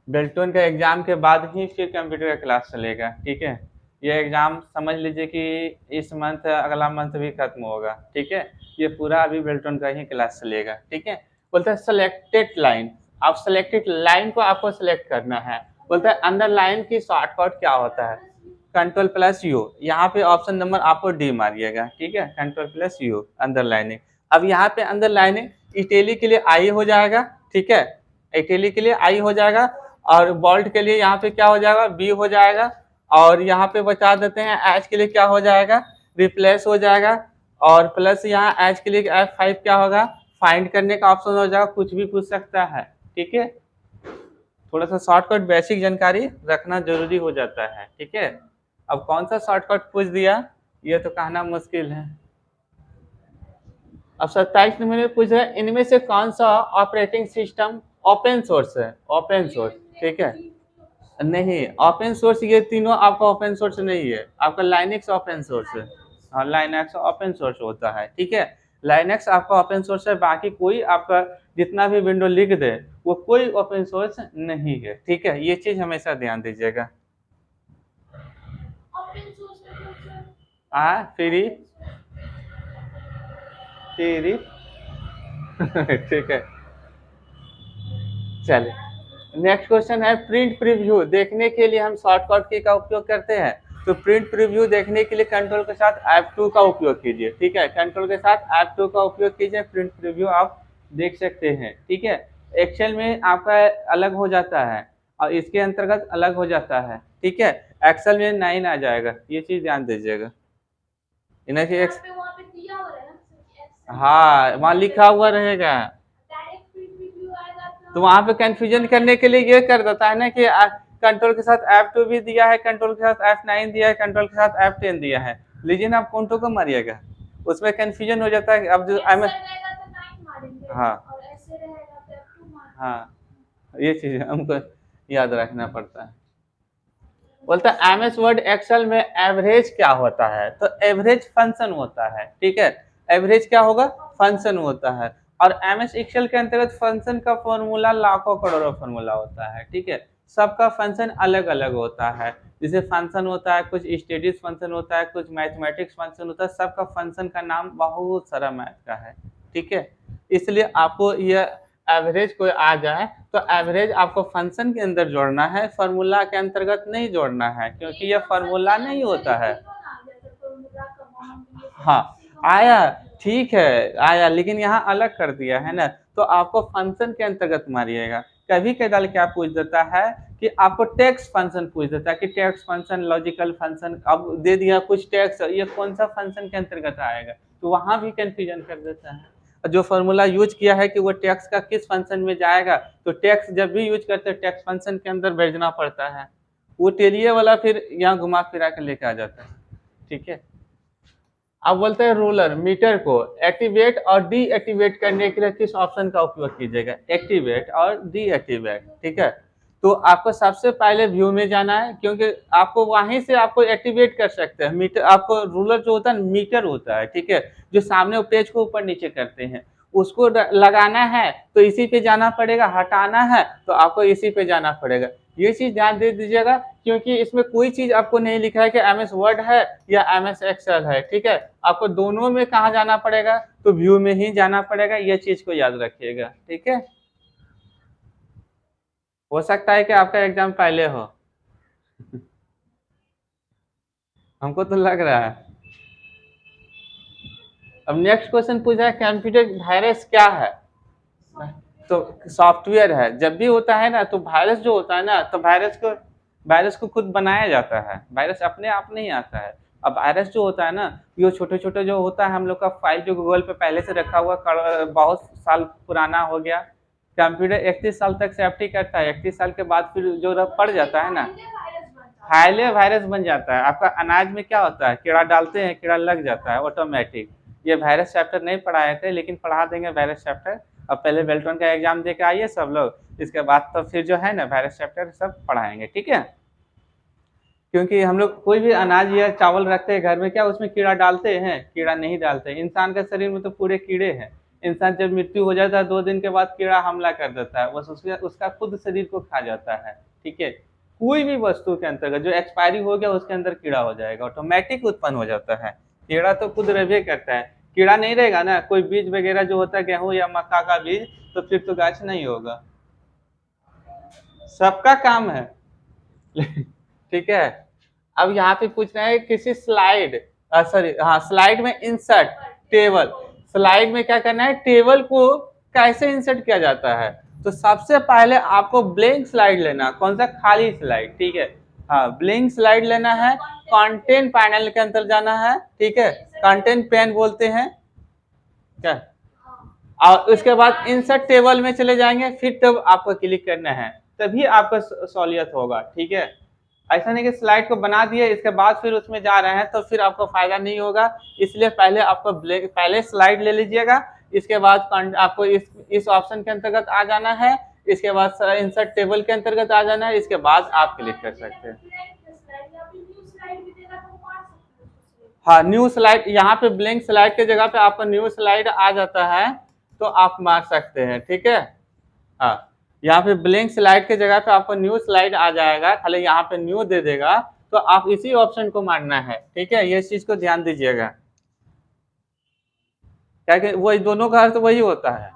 बेल्टोन का एग्जाम के बाद ही फिर कंप्यूटर का क्लास चलेगा, ठीक है। ये एग्जाम समझ लीजिए कि इस मंथ, अगला मंथ भी खत्म होगा, ठीक है। ये पूरा अभी बेल्टोन का ही क्लास चलेगा, ठीक है। बोलता है सेलेक्टेड लाइन, आप सेलेक्टेड लाइन को आपको सेलेक्ट करना है। बोलता है अंडरलाइन की शॉर्टकट क्या होता है? Ctrl+U। यहाँ पे ऑप्शन नंबर आपको डी मारिएगा, ठीक है। Ctrl+U underlining. अब यहाँ पे अंडरलाइनिंग इटैलिक के लिए आई हो जाएगा, ठीक है। इटैलिक के लिए आई हो जाएगा, और बोल्ड के लिए यहाँ पे क्या हो जाएगा? बी हो जाएगा। और यहाँ पे बता देते हैं एच के लिए क्या हो जाएगा? रिप्लेस हो जाएगा। और प्लस यहाँ एच के लिए F5 क्या होगा? फाइंड करने का ऑप्शन हो जाएगा, कुछ भी पूछ सकता है, ठीक है। थोड़ा सा शॉर्टकट बेसिक जानकारी रखना जरूरी हो जाता है, ठीक है। अब कौन सा शॉर्टकट पूछ दिया, ये तो कहना मुश्किल है। अब 27 नंबर में पूछ रहा है, इनमें से कौन सा ऑपरेटिंग सिस्टम ओपन सोर्स है? ओपन सोर्स, ठीक है। नहीं, ओपन सोर्स ये तीनों आपका ओपन सोर्स नहीं है, आपका लाइनेक्स ओपन सोर्स है। हाँ, लाइनेक्स ओपन सोर्स होता है, ठीक है। लाइनेक्स आपका ओपन सोर्स है, बाकी कोई आपका जितना भी विंडो लिख दे वो कोई ओपन सोर्स नहीं है, ठीक है। ये चीज हमेशा ध्यान दीजिएगा। फ्री फ्री ठीक है, चलिए। नेक्स्ट क्वेश्चन है, प्रिंट प्रीव्यू देखने के लिए हम शॉर्टकट की का उपयोग करते हैं। तो प्रिंट प्रीव्यू देखने के लिए कंट्रोल के साथ F2 का उपयोग कीजिए, ठीक है। कंट्रोल के साथ F2 का उपयोग कीजिए, प्रिंट प्रीव्यू आप देख सकते हैं, ठीक है। एक्सेल में आपका अलग हो जाता है और इसके अंतर्गत अलग हो जाता है, ठीक है। एक्सेल में 9 आ जाएगा, ये चीज ध्यान दीजिएगा। हाँ, वहाँ लिखा हुआ रहेगा। तो वहां पे कंफ्यूजन करने के लिए ये कर देता है ना कि कंट्रोल के साथ F2 भी दिया है, कंट्रोल के साथ F9 दिया है, कंट्रोल के साथ F10 दिया है। लीजिए ना, आप कौन को मारिएगा, उसमें कंफ्यूजन हो जाता है। अब जो हाँ हाँ, ये चीज हमको याद रखना पड़ता है। बोलता है MS वर्ड एक्सेल में एवरेज क्या होता है? तो एवरेज फंक्शन होता है, ठीक है। एवरेज क्या होगा? फंक्शन होता है। और एमएस एक्सेल के अंतर्गत फंक्शन का फॉर्मूला लाखों करोड़ों फॉर्मूला होता है, ठीक है। सबका फंक्शन अलग अलग होता है। जैसे फंक्शन होता है, कुछ स्टैटिस्टिक्स फंक्शन होता है, कुछ मैथमेटिक्स फंक्शन होता है, सबका फंक्शन का नाम बहुत सारा मैथ का है, ठीक है। इसलिए आपको यह एवरेज कोई आ जाए तो एवरेज आपको फंक्शन के अंदर जोड़ना है, फॉर्मूला के अंतर्गत नहीं जोड़ना है, क्योंकि यह फॉर्मूला नहीं होता है। हाँ आया, ठीक है आया, लेकिन यहाँ अलग कर दिया है ना, तो आपको फंक्शन के अंतर्गत मारिएगा। कभी कदाल क्या पूछ देता है कि आपको टेक्स्ट फंक्शन पूछ देता है कि टेक्स्ट फंक्शन, लॉजिकल फंक्शन, अब दे दिया कुछ टेक्स्ट, ये कौन सा फंक्शन के अंतर्गत आएगा, तो वहां भी कंफ्यूजन कर देता है। जो फॉर्मूला यूज किया है कि वो टेक्स्ट का किस फंक्शन में जाएगा, तो टेक्स्ट जब भी यूज करते हैं टेक्स्ट फंक्शन के अंदर भेजना पड़ता है, वो टेलिए वाला फिर यहाँ घुमा फिरा के लेके आ जाता है, ठीक है। अब बोलते हैं रूलर, मीटर को एक्टिवेट और डीएक्टिवेट करने के लिए किस ऑप्शन का उपयोग कीजिएगा, एक्टिवेट और डीएक्टिवेट, ठीक है। तो आपको सबसे पहले व्यू में जाना है, क्योंकि आपको वहीं से आपको एक्टिवेट कर सकते हैं। मीटर, आपको रूलर जो होता है मीटर होता है, ठीक है, जो सामने पेज को ऊपर नीचे करते हैं, उसको लगाना है तो इसी पे जाना पड़ेगा, हटाना है तो आपको इसी पे जाना पड़ेगा। ये चीज ध्यान दे दीजिएगा, क्योंकि इसमें कोई चीज आपको नहीं लिखा है कि एमएस वर्ड है या एमएस एक्सेल है, ठीक है। आपको दोनों में कहाँ जाना पड़ेगा, तो व्यू में ही जाना पड़ेगा, ये चीज को याद रखिएगा, ठीक है। हो सकता है कि आपका एग्जाम पहले हो हमको तो लग रहा है। अब नेक्स्ट क्वेश्चन पूछा है कंप्यूटर वायरस क्या है, तो सॉफ्टवेयर है। जब भी होता है ना तो वायरस जो होता है ना, तो वायरस को खुद बनाया जाता है, वायरस अपने आप नहीं आता है। अब वायरस जो होता है ना, ये छोटे छोटे जो होता है, हम लोग का फाइल जो गूगल पे पहले से रखा हुआ बहुत साल पुराना हो गया, कंप्यूटर 31 साल तक सेफ्टी करता है, 31 साल के बाद फिर जो पड़ जाता है ना, फाइले वायरस बन जाता है। आपका अनाज में क्या होता है, कीड़ा डालते हैं, कीड़ा लग जाता है ऑटोमेटिक। ये वायरस चैप्टर नहीं पढ़ाए थे, लेकिन पढ़ा देंगे वायरस चैप्टर। अब पहले बेल्टन का एग्जाम दे के आइए सब लोग, इसके बाद तो फिर जो है ना वायरस चैप्टर सब पढ़ाएंगे, ठीक है। क्योंकि हम लोग कोई भी अनाज या चावल रखते हैं घर में, क्या उसमें कीड़ा डालते हैं, कीड़ा नहीं डालते। इंसान के शरीर में तो पूरे कीड़े हैं। इंसान जब मृत्यु हो जाता है 2 दिन के बाद कीड़ा हमला कर देता है, बस उसका खुद शरीर को खा जाता है, ठीक है। कोई भी वस्तु के अंतर्गत जो एक्सपायरी हो गया उसके अंदर कीड़ा हो जाएगा, ऑटोमेटिक उत्पन्न हो जाता है। कीड़ा तो खुद रहबे करता है, कीड़ा नहीं रहेगा ना, कोई बीज वगैरह जो होता है गेहूं या मक्का का बीज, तो फिर तो गाछ नहीं होगा। सबका काम है ठीक है। अब यहाँ पे पूछ रहे हैं किसी स्लाइड, सॉरी हाँ, स्लाइड में इंसर्ट टेबल। स्लाइड में क्या करना है, टेबल को कैसे इंसर्ट किया जाता है, तो सबसे पहले आपको ब्लैंक स्लाइड लेना, कौन सा, खाली स्लाइड, ठीक है। हाँ, ब्लैंक स्लाइड लेना है, कंटेंट पैनल के अंदर जाना है, ठीक है, कंटेंट पैन बोलते हैं क्या, और उसके बाद इंसर्ट टेबल में चले जाएंगे, फिर तब आपको क्लिक करना है, तभी आपका सहूलियत होगा, ठीक है। ऐसा नहीं कि स्लाइड को बना दिए इसके बाद फिर उसमें जा रहे हैं तो फिर आपको फायदा नहीं होगा। इसलिए पहले आपको पहले स्लाइड ले लीजिएगा, इसके बाद आपको इस ऑप्शन के अंतर्गत आ जाना है, इसके बाद इंसर्ट टेबल के अंतर्गत आ जाना है, इसके बाद आप क्लिक कर सकते हैं। हाँ, न्यू स्लाइड, यहाँ पे ब्लैंक स्लाइड के जगह पे आपको न्यू स्लाइड आ जाता है, तो आप मार सकते हैं, ठीक है। हाँ, यहाँ पे ब्लैंक स्लाइड के जगह पे आपको न्यू स्लाइड आ जाएगा, खाली यहाँ पे न्यू दे देगा, तो आप इसी ऑप्शन को मारना है, ठीक है। ये चीज को ध्यान दीजिएगा, क्या कि वही दोनों का अर्थ वही होता है।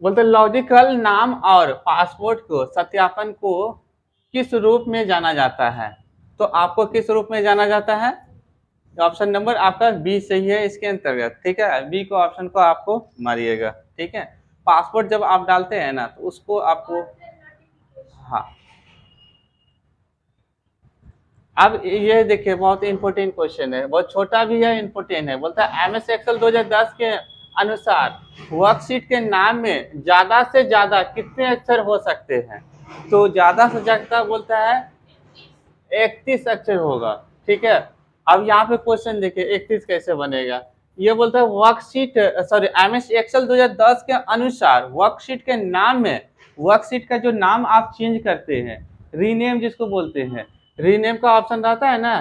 बोलते लॉजिकल नाम और पासपोर्ट को सत्यापन को किस रूप में जाना जाता है, तो आपको किस रूप में जाना जाता है, ऑप्शन नंबर आपका बी सही है इसके अंतर्गत, ठीक है। बी को ऑप्शन को आपको मारिएगा, ठीक है। पासपोर्ट जब आप डालते हैं ना, तो उसको आपको, हाँ, अब ये देखिए बहुत इंपॉर्टेंट क्वेश्चन है, बहुत छोटा भी है, इंपॉर्टेंट है। बोलता है एमएस एक्सेल 2010 के अनुसार वर्कशीट के नाम में ज्यादा से ज्यादा कितने अक्षर हो सकते हैं, तो ज्यादा से ज्यादा बोलता है 31 अक्षर होगा, ठीक है। अब यहाँ पे क्वेश्चन देखिए 31 कैसे बनेगा, ये बोलता है वर्कशीट, सॉरी एमएस एक्सेल 2010 के अनुसार वर्कशीट के नाम में, वर्कशीट का जो नाम आप चेंज करते हैं, रीनेम जिसको बोलते हैं, रीनेम का ऑप्शन रहता है ना,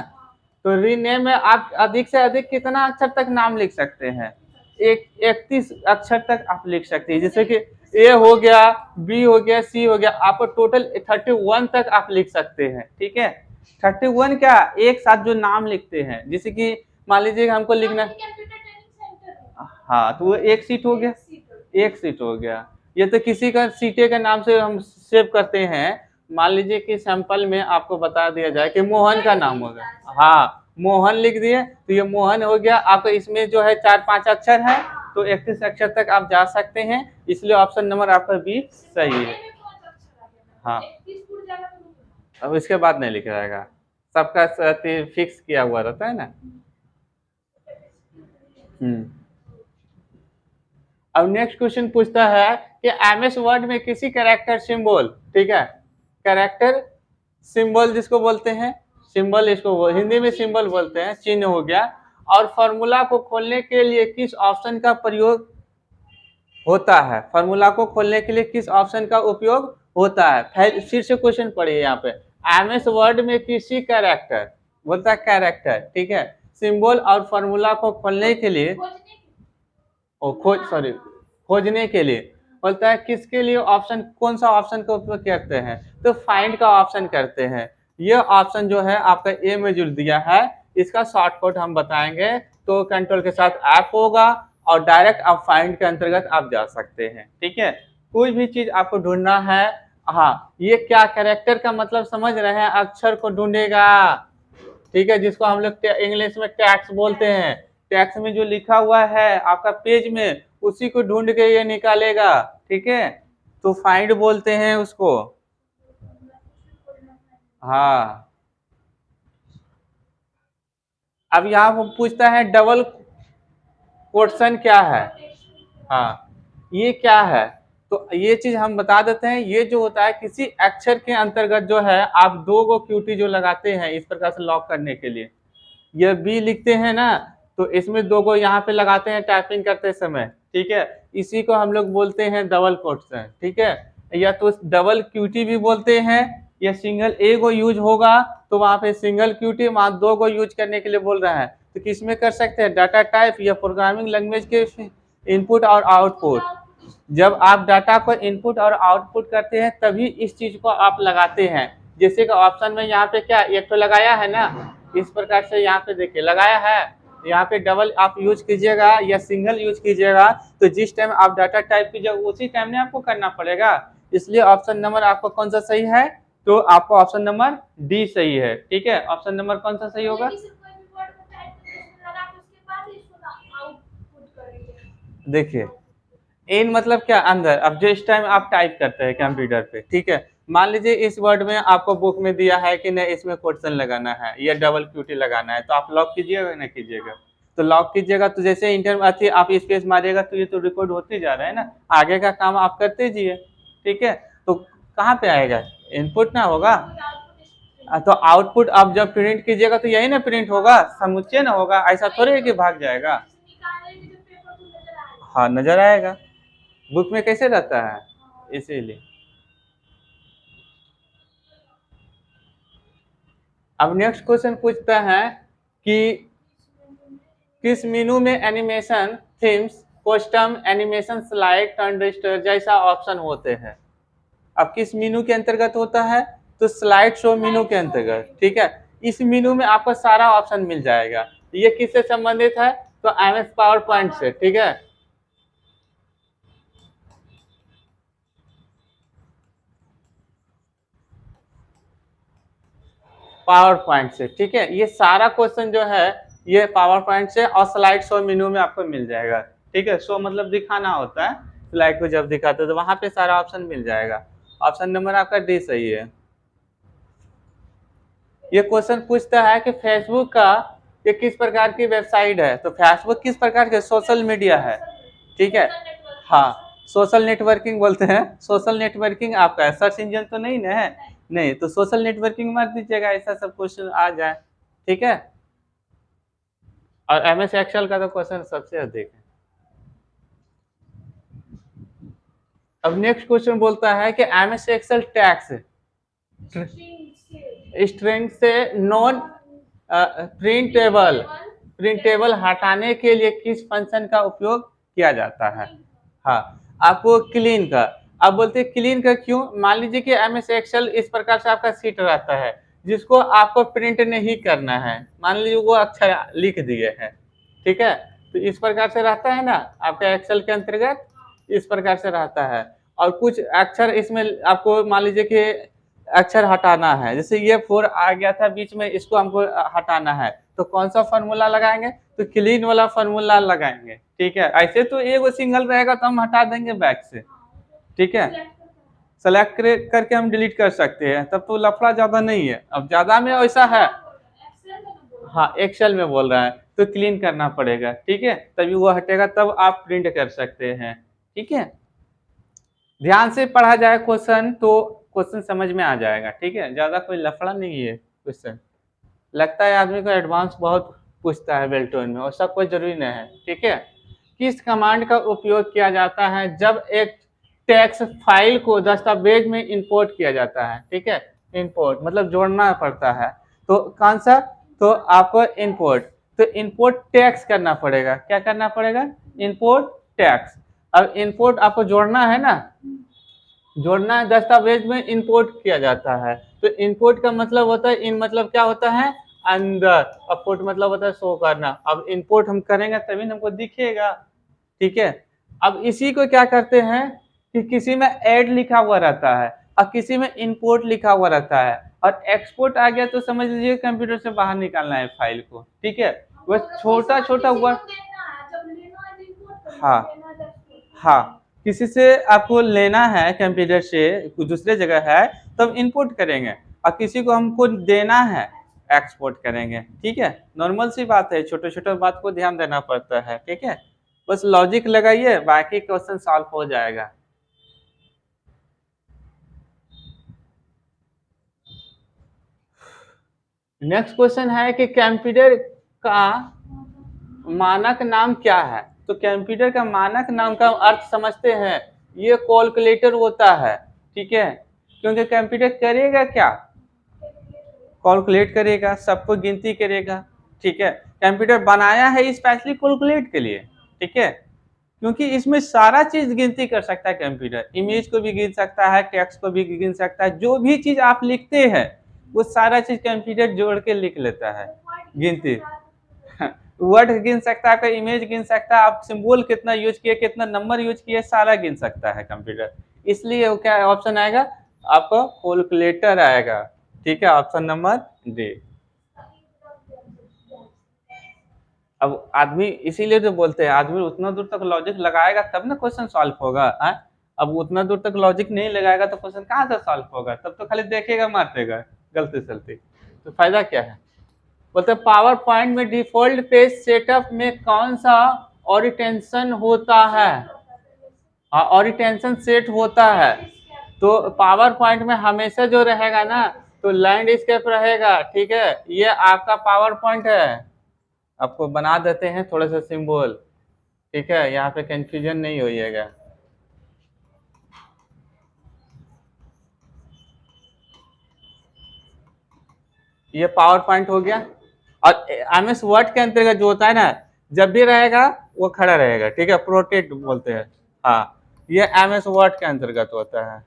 तो रीनेम में आप अधिक से अधिक कितना अक्षर तक नाम लिख सकते हैं? 31 अक्षर तक आप लिख सकते हैं, जैसे कि ए हो गया, बी हो गया, सी हो गया, आपको टोटल 31 तक आप लिख सकते हैं। ठीक है, 31 क्या एक साथ जो नाम लिखते हैं, जैसे कि मान लीजिए हमको लिखना, हाँ तो वो एक सीट हो गया, एक सीट हो गया। ये तो किसी का सीटे के नाम से हम सेव करते हैं। मान लीजिए कि सैंपल में आपको बता दिया जाए कि मोहन का नाम होगा, हाँ मोहन लिख दिए तो ये मोहन हो गया। आपको इसमें जो है 4-5 अक्षर है, तो 31 अक्षर तक आप जा सकते हैं, इसलिए ऑप्शन नंबर आपका बी सही है। हाँ, अब इसके बाद नहीं लिखा जाएगा, सबका फिक्स किया हुआ रहता है ना। अब नेक्स्ट क्वेश्चन पूछता है कि एमएस वर्ड में किसी कैरेक्टर सिंबल, ठीक है, कैरेक्टर सिंबल जिसको बोलते हैं, सिंबल इसको हिंदी में सिंबल बोलते हैं, चिन्ह हो गया, और फॉर्मूला को खोलने के लिए किस ऑप्शन का प्रयोग होता है? फॉर्मूला को खोलने के लिए किस ऑप्शन का उपयोग होता है? फिर से क्वेश्चन पढ़िए यहाँ पे, एमएस वर्ड में किसी कैरेक्टर, बोलता है कैरेक्टर, ठीक है, सिंबल और फॉर्मूला को खोलने के लिए, खोजने के लिए बोलता है किसके लिए ऑप्शन, कौन सा ऑप्शन का उपयोग करते हैं? तो फाइंड का ऑप्शन करते हैं। ये ऑप्शन जो है आपका ए में जुड़ दिया है, इसका शॉर्टकट हम बताएंगे, तो कंट्रोल के साथ ऐप होगा और डायरेक्ट आप फाइंड के अंतर्गत आप जा सकते हैं। ठीक है, कोई भी चीज आपको ढूंढना है, हाँ ये क्या कैरेक्टर का मतलब समझ रहे हैं, अक्षर को ढूंढेगा, ठीक है, जिसको हम लोग इंग्लिश में टैक्स बोलते हैं। टैक्स में जो लिखा हुआ है आपका पेज में, उसी को ढूंढ के ये निकालेगा। ठीक है, तो फाइंड बोलते हैं उसको। हाँ, अब यहाँ पूछता है डबल क्वेश्चन क्या है? हाँ, ये क्या है? तो ये चीज हम बता देते हैं, ये जो होता है किसी अक्षर के अंतर्गत जो है आप दो गो क्यूटी जो लगाते हैं इस प्रकार से लॉक करने के लिए, ये बी लिखते हैं ना, तो इसमें दो गो यहाँ पे लगाते हैं टाइपिंग करते समय। ठीक है, इसी को हम लोग बोलते हैं डबल क्वेश्चन। ठीक है, या तो डबल क्यूटी भी बोलते हैं, या सिंगल ए गो यूज होगा तो वहां पे सिंगल क्यूटी, वहां दो गो यूज करने के लिए बोल रहा है। तो किसमें कर सकते हैं? डाटा टाइप या प्रोग्रामिंग लैंग्वेज के इनपुट और आउटपुट। जब आप डाटा को इनपुट और आउटपुट करते हैं तभी इस चीज को आप लगाते हैं। जैसे कि ऑप्शन में यहाँ पे क्या एक तो लगाया है ना, इस प्रकार से यहाँ पे देखिए लगाया है, यहाँ पे डबल आप यूज कीजिएगा या सिंगल यूज कीजिएगा, तो जिस टाइम आप डाटा टाइप कीजिएगा उसी टाइम में आपको करना पड़ेगा। इसलिए ऑप्शन नंबर आपका कौन सा सही है? तो आपको ऑप्शन नंबर डी सही है। ठीक है, ऑप्शन नंबर कौन सा सही होगा? देखिए, इन मतलब क्या अंदर, अब जिस टाइम आप टाइप करते हैं कंप्यूटर पे, ठीक है, मान लीजिए इस वर्ड में आपको बुक में दिया है कि नहीं इसमें क्वेश्चन लगाना है या डबल क्यूटी लगाना है, तो आप लॉक कीजिएगा ना कीजिएगा? तो लॉक कीजिएगा तो जैसे इंटर अथी आप स्पेस मारिएगा तो ये तो रिकॉर्ड होते जा रहा है ना, आगे का काम आप करते जाइए। ठीक है, तो कहाँ पे आएगा? इनपुट ना होगा, तो आउटपुट आप जब प्रिंट कीजिएगा तो यही ना प्रिंट होगा, समुच्चय ना होगा, ऐसा थोड़ी है कि भाग जाएगा। हाँ नजर आएगा, बुक में कैसे रहता है, इसीलिए। अब नेक्स्ट क्वेश्चन पूछता है कि किस मेनू में animation, themes, custom, animation, slide, turn register जैसा ऑप्शन होते हैं? अब किस मेनू के अंतर्गत होता है? तो स्लाइड शो मेनू के अंतर्गत। ठीक है, इस मेनू में आपको सारा ऑप्शन मिल जाएगा। ये किससे संबंधित है? तो एमएस पावर पॉइंट से। ठीक है, पावर पॉइंट से। ठीक है, ये सारा क्वेश्चन जो है ये पावर पॉइंट से और स्लाइड शो मेनू में आपको मिल जाएगा। ठीक है, शो मतलब दिखाना होता है, स्लाइड को जब दिखाते हो तो वहां पे सारा ऑप्शन मिल जाएगा। ऑप्शन नंबर आपका डी सही है। ये क्वेश्चन पूछता है कि फेसबुक का ये किस प्रकार की वेबसाइट है? तो फेसबुक किस प्रकार के सोशल मीडिया है? ठीक है, हाँ सोशल नेटवर्किंग बोलते हैं, सोशल नेटवर्किंग आपका है, सर्च इंजन तो नहीं ना है, नहीं, तो सोशल नेटवर्किंग मार दीजिएगा, ऐसा सब क्वेश्चन आ जाए। ठीक है, और एमएस एक्सेल का तो क्वेश्चन सबसे अधिक है। अब नेक्स्ट क्वेश्चन बोलता है कि एमएस एक्सेल टैक्स स्ट्रिंग से नॉन प्रिंटेबल प्रिंटेबल हटाने के लिए किस फंक्शन का उपयोग किया जाता है? हाँ, आपको क्लीन का, आप बोलते हैं क्लीन का क्यों? मान लीजिए कि एमएस एक्सेल इस प्रकार से आपका शीट रहता है, जिसको आपको प्रिंट नहीं करना है। मान लीजिए वो अक्षर लिख दिए हैं, ठीक है? तो इस प्रकार से रहता है ना, आपका एक्सेल के अंतर्गत इस प्रकार से रहता है। और कुछ अक्षर इसमें आपको मान लीजिए कि अक्षर हटाना है, जैसे ये 4 आ गया था बीच में, इसको हमको हटाना है, तो कौन सा फॉर्मूला लगाएंगे? तो क्लीन वाला फॉर्मूला लगाएंगे, ठीक है? ऐसे तो एगो सिंगल रहेगा तो हम हटा देंगे बैक से, ठीक है? सेलेक्ट करके हम डिलीट कर सकते हैं, तब तो लफड़ा ज्यादा नहीं है। अब ज्यादा में ऐसा है, हाँ एक्सेल में बोल रहा है, तो क्लीन करना पड़ेगा, ठीक है? तभी वो हटेगा, तब आप प्रिंट कर सकते हैं, ठीक है? ध्यान से पढ़ा जाए क्वेश्चन तो क्वेश्चन समझ में आ जाएगा, ठीक है? ज्यादा कोई लफड़ा नहीं है क्वेश्चन। लगता है आदमी को एडवांस बहुत पूछता है बेल्टोन में, ऐसा कोई जरूरी नहीं है, ठीक है? किस कमांड का उपयोग किया जाता है जब एक टेक्स्ट फाइल को दस्तावेज में इंपोर्ट किया जाता है, ठीक है? इंपोर्ट मतलब जोड़ना पड़ता है, तो कौन सा? तो आपको इंपोर्ट, तो इंपोर्ट टेक्स्ट करना पड़ेगा। क्या करना पड़ेगा? Import text. अब इंपोर्ट आपको जोड़ना है ना, जोड़ना है, दस्तावेज में इंपोर्ट किया जाता है। तो इंपोर्ट का मतलब होता है, इन मतलब क्या होता है? अंदर। और पोर्ट मतलब होता है शो करना। अब इंपोर्ट हम करेंगे तभी हमको दिखेगा, ठीक है? अब इसी को क्या करते हैं कि किसी में ऐड लिखा हुआ रहता है और किसी में इंपोर्ट लिखा हुआ रहता है, और एक्सपोर्ट आ गया तो समझ लीजिए कंप्यूटर से बाहर निकालना है फाइल को, ठीक है? बस छोटा छोटा वर्ड, हाँ हाँ, किसी से आपको लेना है कंप्यूटर से, कुछ दूसरे जगह है तब इंपोर्ट करेंगे, और किसी को हमको देना है एक्सपोर्ट करेंगे, ठीक है? नॉर्मल सी बात है, छोटे छोटे बात को ध्यान देना पड़ता है, ठीक है? बस लॉजिक लगाइए, बाकी क्वेश्चन सॉल्व हो जाएगा। नेक्स्ट क्वेश्चन है कि कंप्यूटर का मानक नाम क्या है? तो कंप्यूटर का मानक नाम का अर्थ समझते हैं, ये कैलकुलेटर होता है, ठीक है? क्योंकि कंप्यूटर करेगा क्या? कैलकुलेट करेगा, सबको गिनती करेगा, ठीक है? कंप्यूटर बनाया है स्पेशली कैलकुलेट के लिए, ठीक है? क्योंकि इसमें सारा चीज गिनती कर सकता है कंप्यूटर, इमेज को भी गिन सकता है, टेक्स्ट को भी गिन सकता है, जो भी चीज आप लिखते हैं वो सारा चीज कंप्यूटर जोड़ के लिख लेता है, गिनती। वर्ड गिन सकता है, आपका इमेज गिन सकता है, आप सिंबल कितना यूज किए, कितना नंबर यूज किए, सारा गिन सकता है कंप्यूटर। इसलिए वो क्या ऑप्शन आएगा आपको? कैलकुलेटर आएगा, ठीक है? Option number D. अब आदमी इसीलिए तो बोलते हैं, आदमी उतना दूर तक लॉजिक लगाएगा तब ना क्वेश्चन सॉल्व होगा, है? अब उतना दूर तक लॉजिक नहीं लगाएगा तो क्वेश्चन कहाँ से सॉल्व होगा? तब तो खाली देखेगा मारतेगा गलती सलती, तो फायदा क्या है? बोलते पावर पॉइंट में डिफॉल्ट पेज सेटअप में कौन सा ओरिएंटेशन होता है? हाँ, ओरिएंटेशन सेट होता है, तो पावर पॉइंट में हमेशा जो रहेगा ना, तो लैंडस्केप रहेगा, ठीक है? ये आपका पावर पॉइंट है, आपको बना देते हैं थोड़ा सा सिंबल, ठीक है? यहाँ पे कंफ्यूजन नहीं होइएगा। ये पावर पॉइंट हो गया। और एमएस वर्ड के अंतर्गत जो होता है ना, जब भी रहेगा वो खड़ा रहेगा, ठीक है? प्रोटेक्ट बोलते हैं, हाँ, ये एमएस वर्ड के अंतर्गत होता है,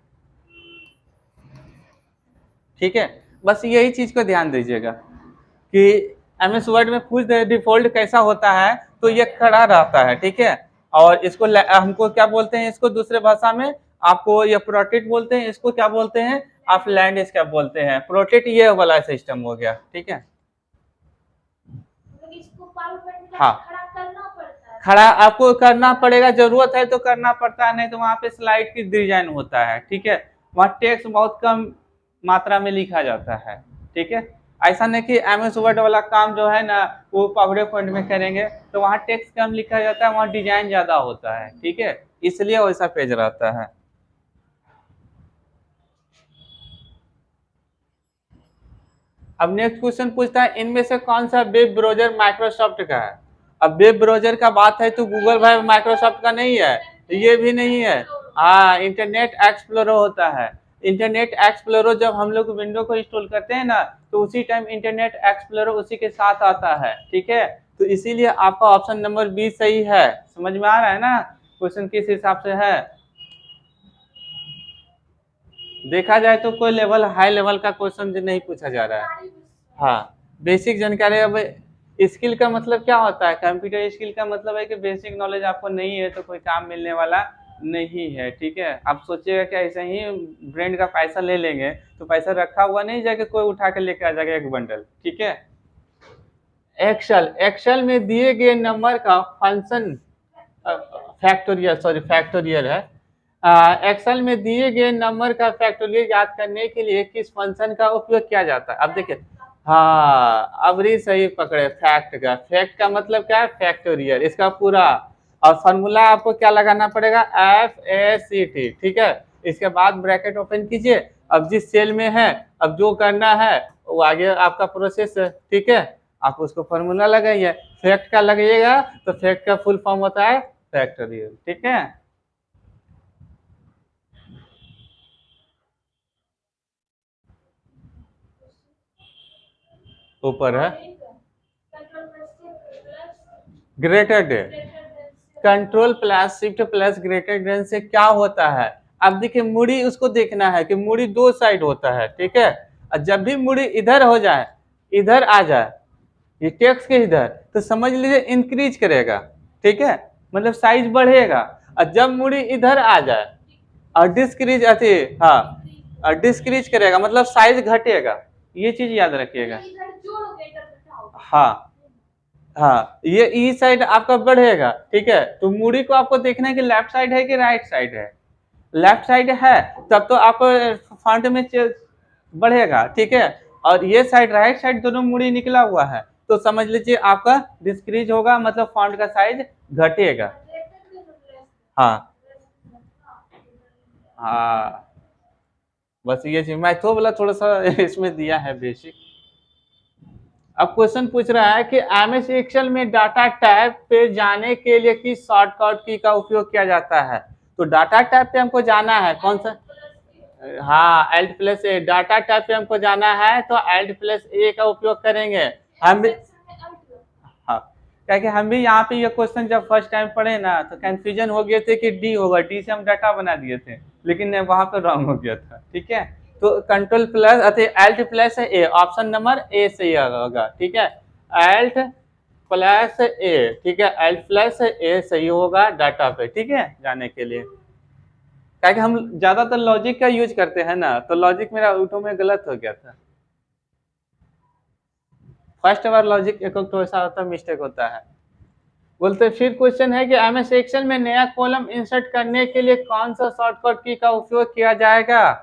ठीक है? बस यही चीज को ध्यान दीजिएगा कि एमएस वर्ड में पूछ डिफॉल्ट कैसा होता है, तो ये खड़ा रहता है, ठीक है? और इसको हमको क्या बोलते हैं? इसको दूसरे भाषा में आपको ये प्रोटेक्ट बोलते हैं, इसको क्या बोलते हैं? आप लैंडस्केप बोलते हैं। प्रोटेक्ट ये वाला सिस्टम हो गया, ठीक है? हाँ, खड़ा आपको करना पड़ेगा, जरूरत है तो करना पड़ता है, नहीं तो वहां पे स्लाइड की डिजाइन होता है, ठीक है? वहाँ टेक्स्ट बहुत कम मात्रा में लिखा जाता है, ठीक है? ऐसा नहीं कि एमएस वर्ड वाला काम जो है ना वो पावर पॉइंट में करेंगे तो वहाँ टेक्स्ट कम लिखा जाता है, वहाँ डिजाइन ज्यादा होता है, ठीक है? इसलिए वैसा पेज रहता है। अब नेक्स्ट क्वेश्चन पूछता है, इनमें से कौन सा वेब ब्राउजर माइक्रोसॉफ्ट का है? अब वेब ब्राउजर का बात है तो गूगल भाई माइक्रोसॉफ्ट का नहीं है, ये भी नहीं है। हाँ, इंटरनेट एक्सप्लोरर होता है। इंटरनेट एक्सप्लोरर जब हम लोग विंडो को इंस्टॉल करते हैं ना, तो उसी टाइम इंटरनेट एक्सप्लोरर उसी के साथ आता है, ठीक है। तो इसीलिए आपका ऑप्शन नंबर बी सही है। समझ में आ रहा है ना क्वेश्चन किस हिसाब से है। देखा जाए तो कोई लेवल हाई लेवल का क्वेश्चन नहीं पूछा जा रहा है। हाँ, बेसिक जानकारी। अब स्किल का मतलब क्या होता है, कंप्यूटर स्किल का मतलब है कि बेसिक नॉलेज आपको नहीं है तो कोई काम मिलने वाला नहीं है, ठीक है। आप सोचिएगा कि ऐसे ही ब्रांड का पैसा ले लेंगे तो पैसा रखा हुआ नहीं जाके कोई उठा के लेके आ जाएगा एक बंडल, ठीक है। एक्सेल में दिए गए नंबर का फंक्शन फैक्टोरियल है। एक्सेल में दिए गए नंबर का फैक्टोरियल याद करने के लिए किस फंक्शन का उपयोग किया जाता है। अब देखिए, हाँ अब भी सही पकड़े। फैक्ट का मतलब क्या है, फैक्टोरियल, इसका पूरा। और फॉर्मूला आपको क्या लगाना पड़ेगा, FACT, ठीक है। इसके बाद ब्रैकेट ओपन कीजिए। अब जिस सेल में है, अब जो करना है वो आगे आपका प्रोसेस है, ठीक है। आप उसको फॉर्मूला लगाइए। फैक्ट का लगाइएगा तो फैक्ट का फुल फॉर्म होता है फैक्टोरियल, ठीक है। ऊपर है greater than, control plus shift plus greater than से क्या होता है। अब देखिए मूडी उसको देखना है कि मूडी दो साइड होता है, ठीक है। और जब भी मूडी इधर हो जाए, इधर आ जाए, ये टेक्स्ट के इधर, तो समझ लीजिए इंक्रीज करेगा, ठीक है, मतलब साइज बढ़ेगा। और जब मूडी इधर आ जाए और डिस्क्रीज अति, हाँ, और डिस्क्रीज करेगा मतलब साइज घटेगा। ये चीज याद रखिएगा। हाँ हाँ, ये ई साइड आपका बढ़ेगा, ठीक है। तो मूडी को आपको देखना है कि लेफ्ट साइड है कि राइट साइड है। लेफ्ट साइड है तब तो आपको फॉन्ट में बढ़ेगा, ठीक है। और ये साइड राइट साइड दोनों मूडी निकला हुआ है तो समझ लीजिए आपका डिस्क्रीज होगा, मतलब फॉन्ट का साइज घटेगा। हाँ हाँ, बस ये चीज मैथो वाला थोड़ा सा इसमें दिया है बेसिक। अब क्वेश्चन पूछ रहा है कि MS एक्सेल में डाटा टैब पे जाने के लिए किस शॉर्टकट की का उपयोग किया जाता है। तो डाटा टैब पे हमको जाना है कौन सा, हाँ Alt+A। डाटा टैब पे हमको जाना है तो Alt+A का उपयोग करेंगे हम भी। हाँ, क्या कि हम भी यहाँ पे ये क्वेश्चन जब फर्स्ट टाइम पढ़े ना तो कंफ्यूजन हो गए थे कि डी होगा, डी से हम डाटा बना दिए थे, लेकिन वहां पे रॉन्ग हो गया था, ठीक है। तो control plus Alt+A, option number A सही होगा, ठीक है। Alt+A, ठीक है, Alt+A सही होगा डाटा पे, ठीक है, जाने के लिए। क्या कि हम ज्यादातर लॉजिक का यूज करते हैं ना, तो लॉजिक मेरा ऑटो में गलत हो गया था। फर्स्ट बार लॉजिक एक तो ऐसा होता है, मिस्टेक होता है। बोलते फिर क्वेश्चन है कि MS एक्सेल में नया कॉलम इंसर्ट करने के लिए कौन सा शॉर्टकट की का उपयोग किया जाएगा।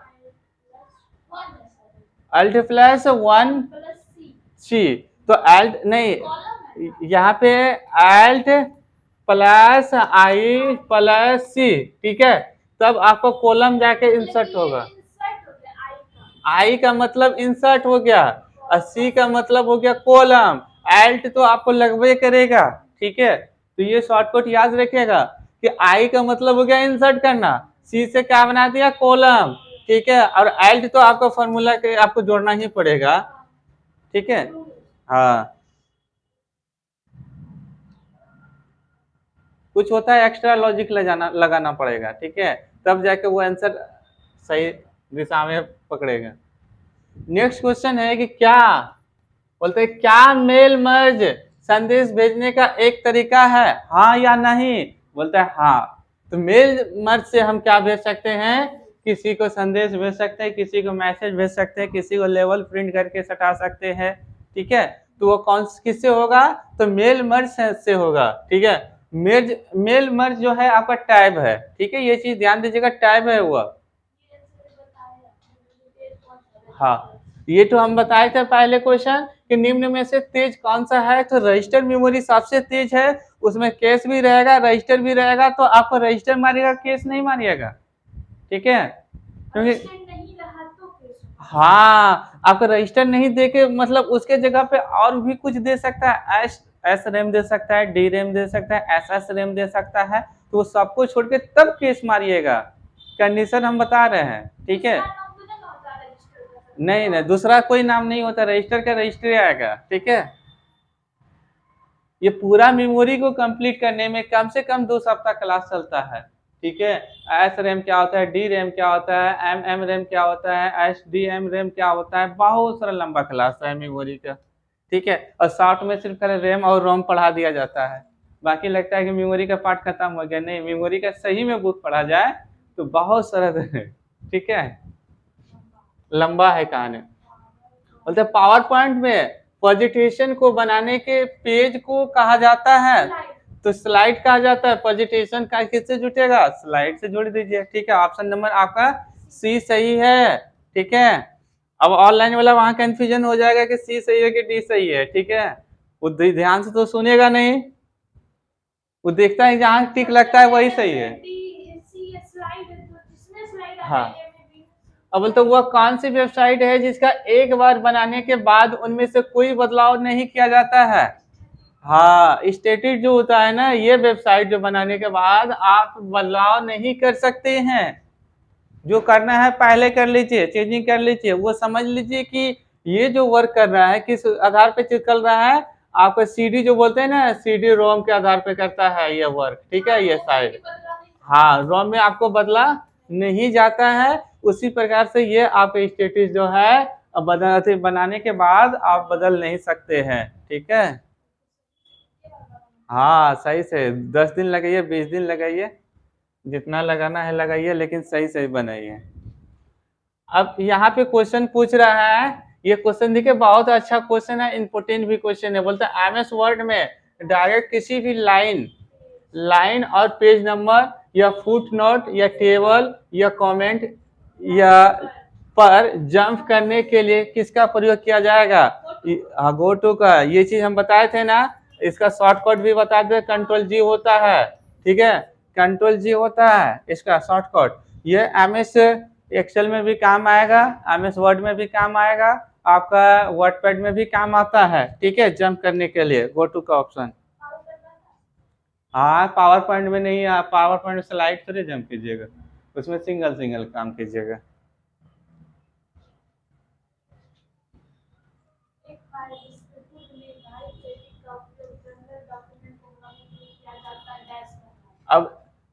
Alt+1C, तो Alt नहीं, यहाँ पे Alt+I+C, ठीक है। तब आपको कॉलम जाके इंसर्ट होगा। आई का मतलब इंसर्ट हो गया और सी का मतलब हो गया कॉलम। एल्ट तो आपको लगभग करेगा, ठीक है। तो ये शॉर्टकट याद रखिएगा कि आई का मतलब हो गया इंसर्ट करना, सी से क्या बना दिया कॉलम, ठीक है। और एल्ट तो आपका फॉर्मूला के आपको जोड़ना ही पड़ेगा, ठीक है। हाँ, कुछ होता है एक्स्ट्रा लॉजिक लगाना पड़ेगा, ठीक है, तब जाके वो आंसर सही दिशा में पकड़ेगा। नेक्स्ट क्वेश्चन है कि क्या बोलते हैं, क्या मेल मर्ज संदेश भेजने का एक तरीका है, हाँ या नहीं। बोलते हैं हाँ। तो मेल मर्ज से हम क्या भेज सकते हैं, किसी को संदेश भेज सकते हैं, किसी को मैसेज भेज सकते हैं, किसी को लेवल प्रिंट करके सटा सकते हैं, ठीक है। तो वो कौन किससे होगा, तो मेल मर्ज से होगा, ठीक है। मेल मर्ज जो है आपका टैब है, ठीक है, ये चीज ध्यान दीजिएगा, टैब है वो। हाँ, ये तो हम बताए थे पहले क्वेश्चन कि निम्न में से तेज कौन सा है, तो रजिस्टर मेमोरी सबसे तेज है, उसमें कैश भी रहेगा रजिस्टर भी रहेगा, तो आपको रजिस्टर मारिएगा कैश नहीं मारिएगा, ठीक है, क्योंकि हाँ आपको रजिस्टर नहीं देके मतलब उसके जगह पे और भी कुछ दे सकता है, एस रैम दे सकता है, डी रैम दे सकता है, SS रैम दे सकता है, तो वो सबको छोड़ के तब केस मारिएगा। कंडीशन हम बता रहे हैं, ठीक है। नहीं नहीं, दूसरा कोई नाम नहीं होता, रजिस्टर का रजिस्टर आएगा, ठीक है। ये पूरा मेमोरी को कंप्लीट करने में कम से कम 2 सप्ताह क्लास चलता है, ठीक है। एस रैम क्या होता है, डी रैम क्या होता है, एम रैम क्या होता है, एस डी एम रैम क्या होता है, बहुत सारा लंबा क्लास है मेमोरी का, ठीक है। और शॉर्ट में सिर्फ खाली रैम और रोम पढ़ा दिया जाता है, बाकी लगता है कि मेमोरी का पार्ट खत्म हो गया, नहीं, मेमोरी का सही में बुक पढ़ा जाए तो बहुत सरल है, ठीक है, लंबा है कहानी। बोलते पावर पॉइंट में प्रेजेंटेशन को बनाने के पेज को कहा जाता है, तो स्लाइड कहा जाता है। प्रेजेंटेशन का किससे जुटेगा, स्लाइड से जोड़ दीजिए, ठीक है। ऑप्शन नंबर आपका सी सही है, ठीक है। अब ऑनलाइन वाला वहां कंफ्यूजन हो जाएगा कि सी सही है कि डी सही है, ठीक है। वो ध्यान से तो सुनेगा नहीं, वो देखता है जहां टिक लगता है वही सही है। हाँ, अब बोलते वह कौन सी वेबसाइट है जिसका एक बार बनाने के बाद उनमें से कोई बदलाव नहीं किया जाता है। हाँ, स्टेटिक जो होता है ना, ये वेबसाइट जो बनाने के बाद आप बदलाव नहीं कर सकते हैं, जो करना है पहले कर लीजिए, चेंजिंग कर लीजिए, वो समझ लीजिए कि ये जो वर्क कर रहा है किस आधार पे चल रहा है, आपका सीडी जो बोलते हैं ना, सीडी रोम के आधार पे करता है ये वर्क, ठीक है। ये साइड, हाँ, रोम में आपको बदला नहीं जाता है, उसी प्रकार से ये आप स्टेटस जो है बनाने के बाद आप बदल नहीं सकते हैं, ठीक है। हाँ, सही से 10 दिन लगाइए, 20 दिन लगाइए, जितना लगाना है लगाइए, लेकिन सही सही बनाइए। अब यहाँ पे क्वेश्चन पूछ रहा है, ये क्वेश्चन देखिए बहुत अच्छा क्वेश्चन है, इम्पोर्टेंट भी क्वेश्चन है। बोलता है एमएस वर्ड में डायरेक्ट किसी भी लाइन और पेज नंबर या फुट नोट या टेबल या कमेंट या पर जंप करने के लिए किसका प्रयोग किया जाएगा, गो टू का। ये चीज हम बताए थे ना, इसका शॉर्टकट भी बता दे, कंट्रोल जी होता है, ठीक है, कंट्रोल जी होता है इसका शॉर्टकट। ये एमएस एक्सेल में भी काम आएगा, एमएस वर्ड में भी काम आएगा, आपका वर्डपैड में भी काम आता है, ठीक है, जंप करने के लिए गो टू का ऑप्शन। हाँ, पावर पॉइंट में नहीं, आप पावर पॉइंट स्लाइड थोड़ी जंप कीजिएगा, उसमें सिंगल सिंगल काम कीजिएगा। अब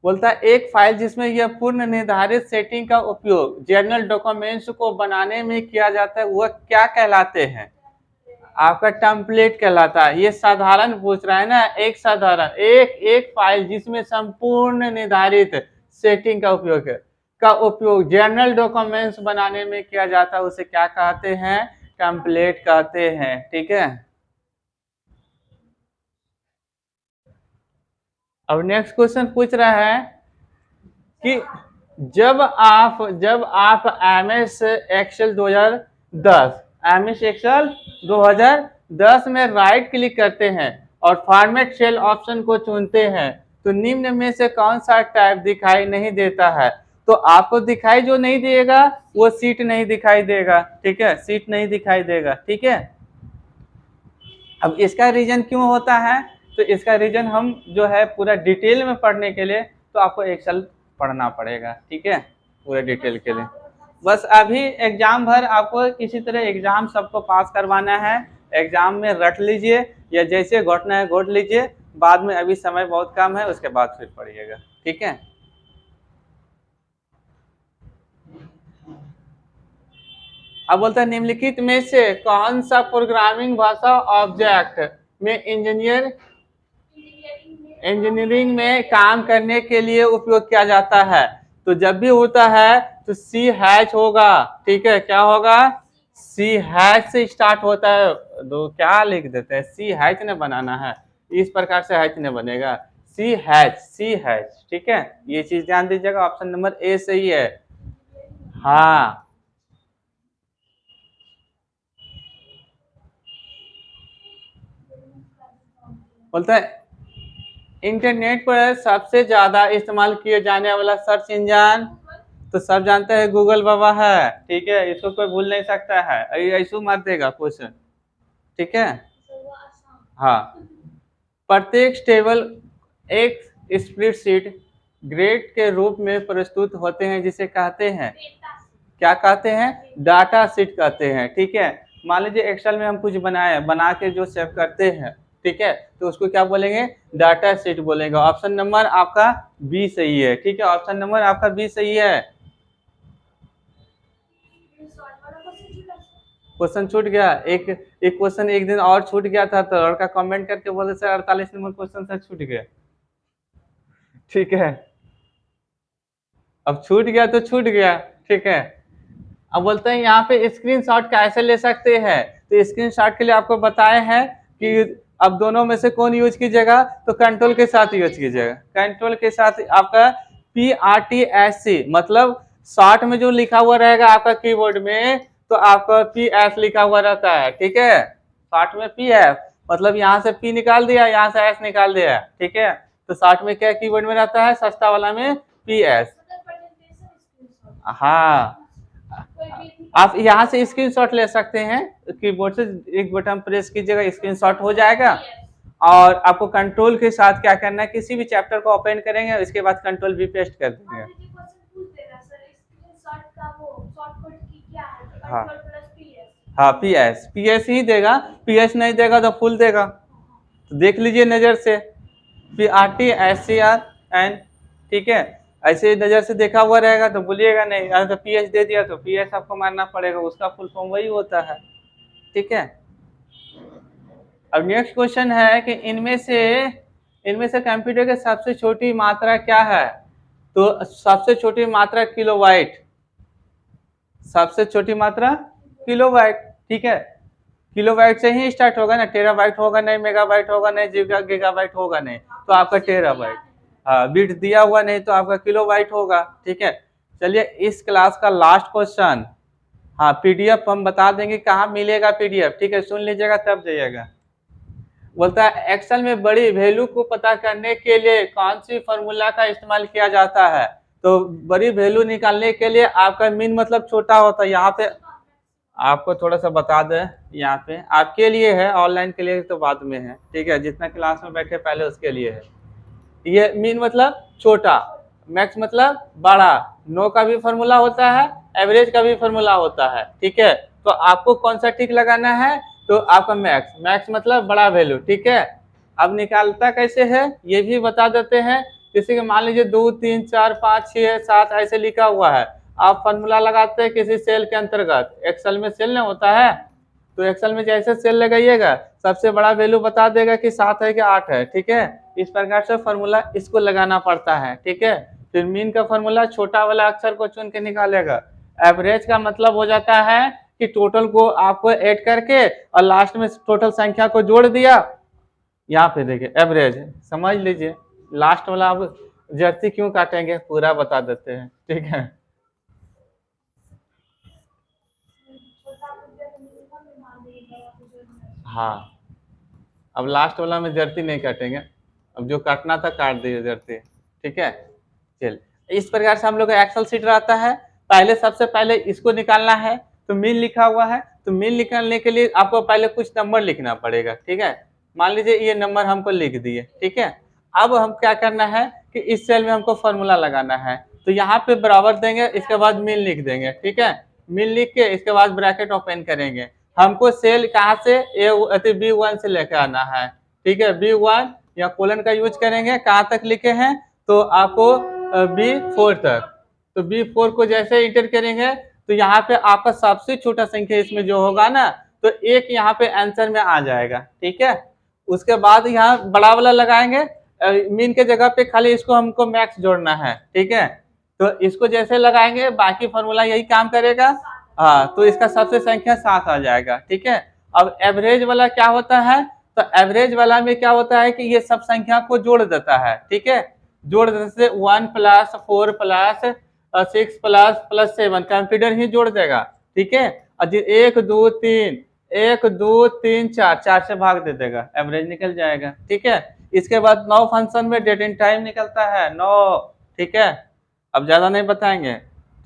बोलता है एक फाइल जिसमें यह पूर्ण निर्धारित सेटिंग का उपयोग जनरल डॉक्यूमेंट्स को बनाने में किया जाता है, वह क्या कहलाते हैं, आपका टेम्पलेट कहलाता है। ये साधारण पूछ रहा है ना, एक साधारण एक फाइल जिसमें संपूर्ण निर्धारित सेटिंग का उपयोग जनरल डॉक्यूमेंट्स बनाने में किया जाता है, उसे क्या कहते हैं, टेम्पलेट कहते हैं, ठीक है। अब नेक्स्ट क्वेश्चन पूछ रहा है कि जब आप एम एस एक्सेल 2010 में राइट क्लिक करते हैं और फॉर्मेट सेल ऑप्शन को चुनते हैं, तो निम्न में से कौन सा टाइप दिखाई नहीं देता है। तो आपको दिखाई जो नहीं देगा वो सीट नहीं दिखाई देगा, ठीक है, सीट नहीं दिखाई देगा, ठीक है। अब इसका रीजन क्यों होता है, तो इसका रीजन हम जो है पूरा डिटेल में पढ़ने के लिए तो आपको एक्सेल पढ़ना पड़ेगा, ठीक है, पूरे डिटेल के लिए। बस अभी एग्जाम भर आपको किसी तरह एग्जाम सबको पास करवाना है, एग्जाम में रट लीजिए या जैसे घोटना है घोट लीजिए, बाद में अभी समय बहुत कम है, उसके बाद फिर पढ़िएगा, ठीक है। अब बोलता है निम्नलिखित में से कौन सा प्रोग्रामिंग भाषा ऑब्जेक्ट में इंजीनियरिंग में काम करने के लिए उपयोग किया जाता है। तो जब भी होता है तो सी हैच होगा, ठीक है, क्या होगा, सी हैच से स्टार्ट होता है, दो क्या लिख देते हैं, सी हैच ने बनाना है, इस प्रकार से हैच ने बनेगा, सी हैच, ठीक है। ये चीज ध्यान दीजिएगा, ऑप्शन नंबर ए सही है। हाँ, बोलता है इंटरनेट पर सबसे ज्यादा इस्तेमाल किए जाने वाला सर्च इंजन, तो सब जानते हैं गूगल बाबा है, ठीक है, इसको कोई भूल नहीं सकता है, ऐसे मत देगा क्वेश्चन, ठीक है। हाँ, प्रत्येक टेबल एक स्प्रेडशीट ग्रेड के रूप में प्रस्तुत होते हैं जिसे कहते हैं, क्या कहते हैं, डाटा शीट कहते हैं, ठीक है। मान लीजिए एक्सेल में हम कुछ बनाए, बना के जो सेव करते हैं, ठीक है, तो उसको क्या बोलेंगे, डाटा शीट बोलेंगे। ऑप्शन नंबर आपका बी सही है, ठीक है, ऑप्शन नंबर आपका बी सही है। क्वेश्चन छूट गया, एक क्वेश्चन एक दिन और छूट गया था, तो लड़का कमेंट करके बोले सर 48 नंबर क्वेश्चन से छूट गया, ठीक है। अब छूट गया तो छूट गया, ठीक है। अब बोलते हैं यहाँ पे स्क्रीनशॉट कैसे ले सकते हैं, तो स्क्रीनशॉट के लिए आपको बताए हैं कि अब दोनों में से कौन यूज कीजिएगा, तो कंट्रोल के साथ यूज कीजिएगा। कंट्रोल के साथ आपका PRTSC, मतलब शॉर्ट में जो लिखा हुआ रहेगा आपका कीबोर्ड में, तो आपका PS लिखा हुआ रहता है, ठीक है। शॉर्ट में PS मतलब यहाँ से P निकाल दिया, यहाँ से S निकाल दिया, ठीक है। तो शॉर्ट में क्या कीबोर्ड में रहता है, सस्ता वाला में PS। हाँ, आप यहाँ से स्क्रीनशॉट ले सकते हैं, कीबोर्ड से एक बटन प्रेस कीजिएगा, स्क्रीनशॉट हो जाएगा। और आपको कंट्रोल के साथ क्या करना है, किसी भी चैप्टर को ओपन करेंगे, उसके बाद कंट्रोल भी पेस्ट कर देंगे। हाँ हाँ, PS ही देगा, PS नहीं देगा तो फुल देगा। तो देख लीजिए नजर से, PRTSCRN, ठीक है। ऐसे नजर से देखा हुआ रहेगा तो बोलिएगा नहीं, अगर तो PS दे दिया तो PS आपको मानना पड़ेगा, उसका फुल फॉर्म वही होता है, ठीक है। अब नेक्स्ट क्वेश्चन है कि इनमें से कंप्यूटर की सबसे छोटी मात्रा क्या है, तो सबसे छोटी मात्रा किलोबाइट, सबसे छोटी मात्रा किलोबाइट, ठीक है। किलोबाइट से ही स्टार्ट होगा ना, टेराबाइट होगा नहीं, मेगाबाइट होगा नहीं, गीगाबाइट होगा नहीं, तो आपका टेराबाइट। हाँ, बिट दिया हुआ नहीं तो आपका किलोबाइट होगा, ठीक है। चलिए इस क्लास का लास्ट क्वेश्चन, हाँ PDF हम बता देंगे कहाँ मिलेगा PDF, ठीक है, सुन लीजिएगा तब जाइएगा। बोलता है एक्सेल में बड़ी वैल्यू को पता करने के लिए कौन सी फॉर्मूला का इस्तेमाल किया जाता है, तो बड़ी वैल्यू निकालने के लिए आपका मीन मतलब छोटा होता है। यहाँ पे आपको थोड़ा सा बता दें, यहाँ पे आपके लिए है, ऑनलाइन के लिए तो बाद में है, ठीक है, जितना क्लास में बैठे पहले उसके लिए है। ये मीन मतलब छोटा, मैक्स मतलब बड़ा, नो का भी फॉर्मूला होता है, एवरेज का भी फॉर्मूला होता है, ठीक है। तो आपको कौन सा टिक लगाना है, तो आपका मैक्स मतलब बड़ा वैल्यू, ठीक है। अब निकालता कैसे है ये भी बता देते हैं। किसी के मान लीजिए 2 3 4 5 6 7 ऐसे लिखा हुआ है, आप फॉर्मूला लगाते हैं किसी सेल के अंतर्गत, एक्सेल में सेल ना होता है, तो एक्सेल में जैसे सेल लगाइएगा सबसे बड़ा वैल्यू बता देगा कि 7 है कि 8 है, ठीक है। इस प्रकार से फॉर्मूला इसको लगाना पड़ता है, ठीक है। फिर मीन का फॉर्मूला छोटा वाला अक्षर को चुन के निकालेगा। एवरेज का मतलब हो जाता है कि टोटल को आपको ऐड करके और लास्ट में टोटल संख्या को जोड़ दिया। यहाँ पे देखिए एवरेज समझ लीजिए, लास्ट वाला आप जर्ती क्यों काटेंगे पूरा बता देते हैं, ठीक है। हाँ, अब लास्ट वाला में जर्ती नहीं काटेंगे, अब जो काटना था काट दिए जर्ती, ठीक है। चल इस प्रकार से हम लोग का एक्सेल शीट रहता है। पहले सबसे पहले इसको निकालना है, तो मीन लिखा हुआ है, तो मीन निकालने के लिए आपको पहले कुछ नंबर लिखना पड़ेगा, ठीक है। मान लीजिए ये नंबर हमको लिख दिए, ठीक है। अब हम क्या करना है कि इस सेल में हमको फॉर्मूला लगाना है, तो यहाँ पे बराबर देंगे, इसके बाद मीन लिख देंगे, ठीक है। मीन लिख के इसके बाद ब्रैकेट ओपन करेंगे। हमको सेल कहाँ से B1 से लेकर आना है, ठीक है। B1 या कोलन का यूज करेंगे, कहाँ तक लिखे हैं, तो आपको B4 तक। तो B4 को जैसे इंटर करेंगे तो यहाँ पे आपका सबसे छोटा संख्या इसमें जो होगा ना, तो एक यहाँ पे आंसर में आ जाएगा, ठीक है। उसके बाद यहाँ बड़ा वाला लगाएंगे, मीन के जगह पे खाली इसको हमको मैक्स जोड़ना है, ठीक है। तो इसको जैसे लगाएंगे बाकी फॉर्मूला यही काम करेगा, हाँ, तो इसका सबसे संख्या 7 आ जाएगा, ठीक है। अब एवरेज वाला क्या होता है, तो एवरेज वाला में क्या होता है कि ये सब संख्या को जोड़ देता है, ठीक है। जोड़ देने से 1 + 4 + 6 + 7 कंप्यूटर ही जोड़ देगा, ठीक है। और 1 2 3 1 2 3 4 से भाग दे देगा, एवरेज निकल जाएगा, ठीक है। इसके बाद 9 फंक्शन में डेट एंड टाइम निकलता है 9, ठीक है। अब ज्यादा नहीं बताएंगे,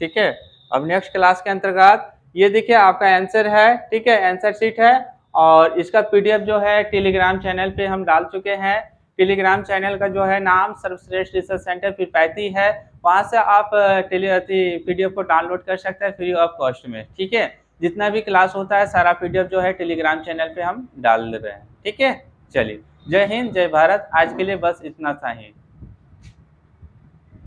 ठीक है। अब नेक्स्ट क्लास के अंतर्गत ये देखिए आपका आंसर है, ठीक है, आंसर शीट है। और इसका PDF जो है टेलीग्राम चैनल पे हम डाल चुके हैं, टेलीग्राम चैनल का जो है नाम सर्वश्रेष्ठ रिसर्च सेंटर पीरपैंती है। वहाँ से आप पीडीएफ को डाउनलोड कर सकते हैं फ्री ऑफ कॉस्ट में। ठीक है, जितना भी क्लास होता है सारा पीडीएफ जो है टेलीग्राम चैनल पे हम डाल रहे हैं। ठीक है, चलिए, जय हिंद जय भारत। आज के लिए बस इतना सा ही।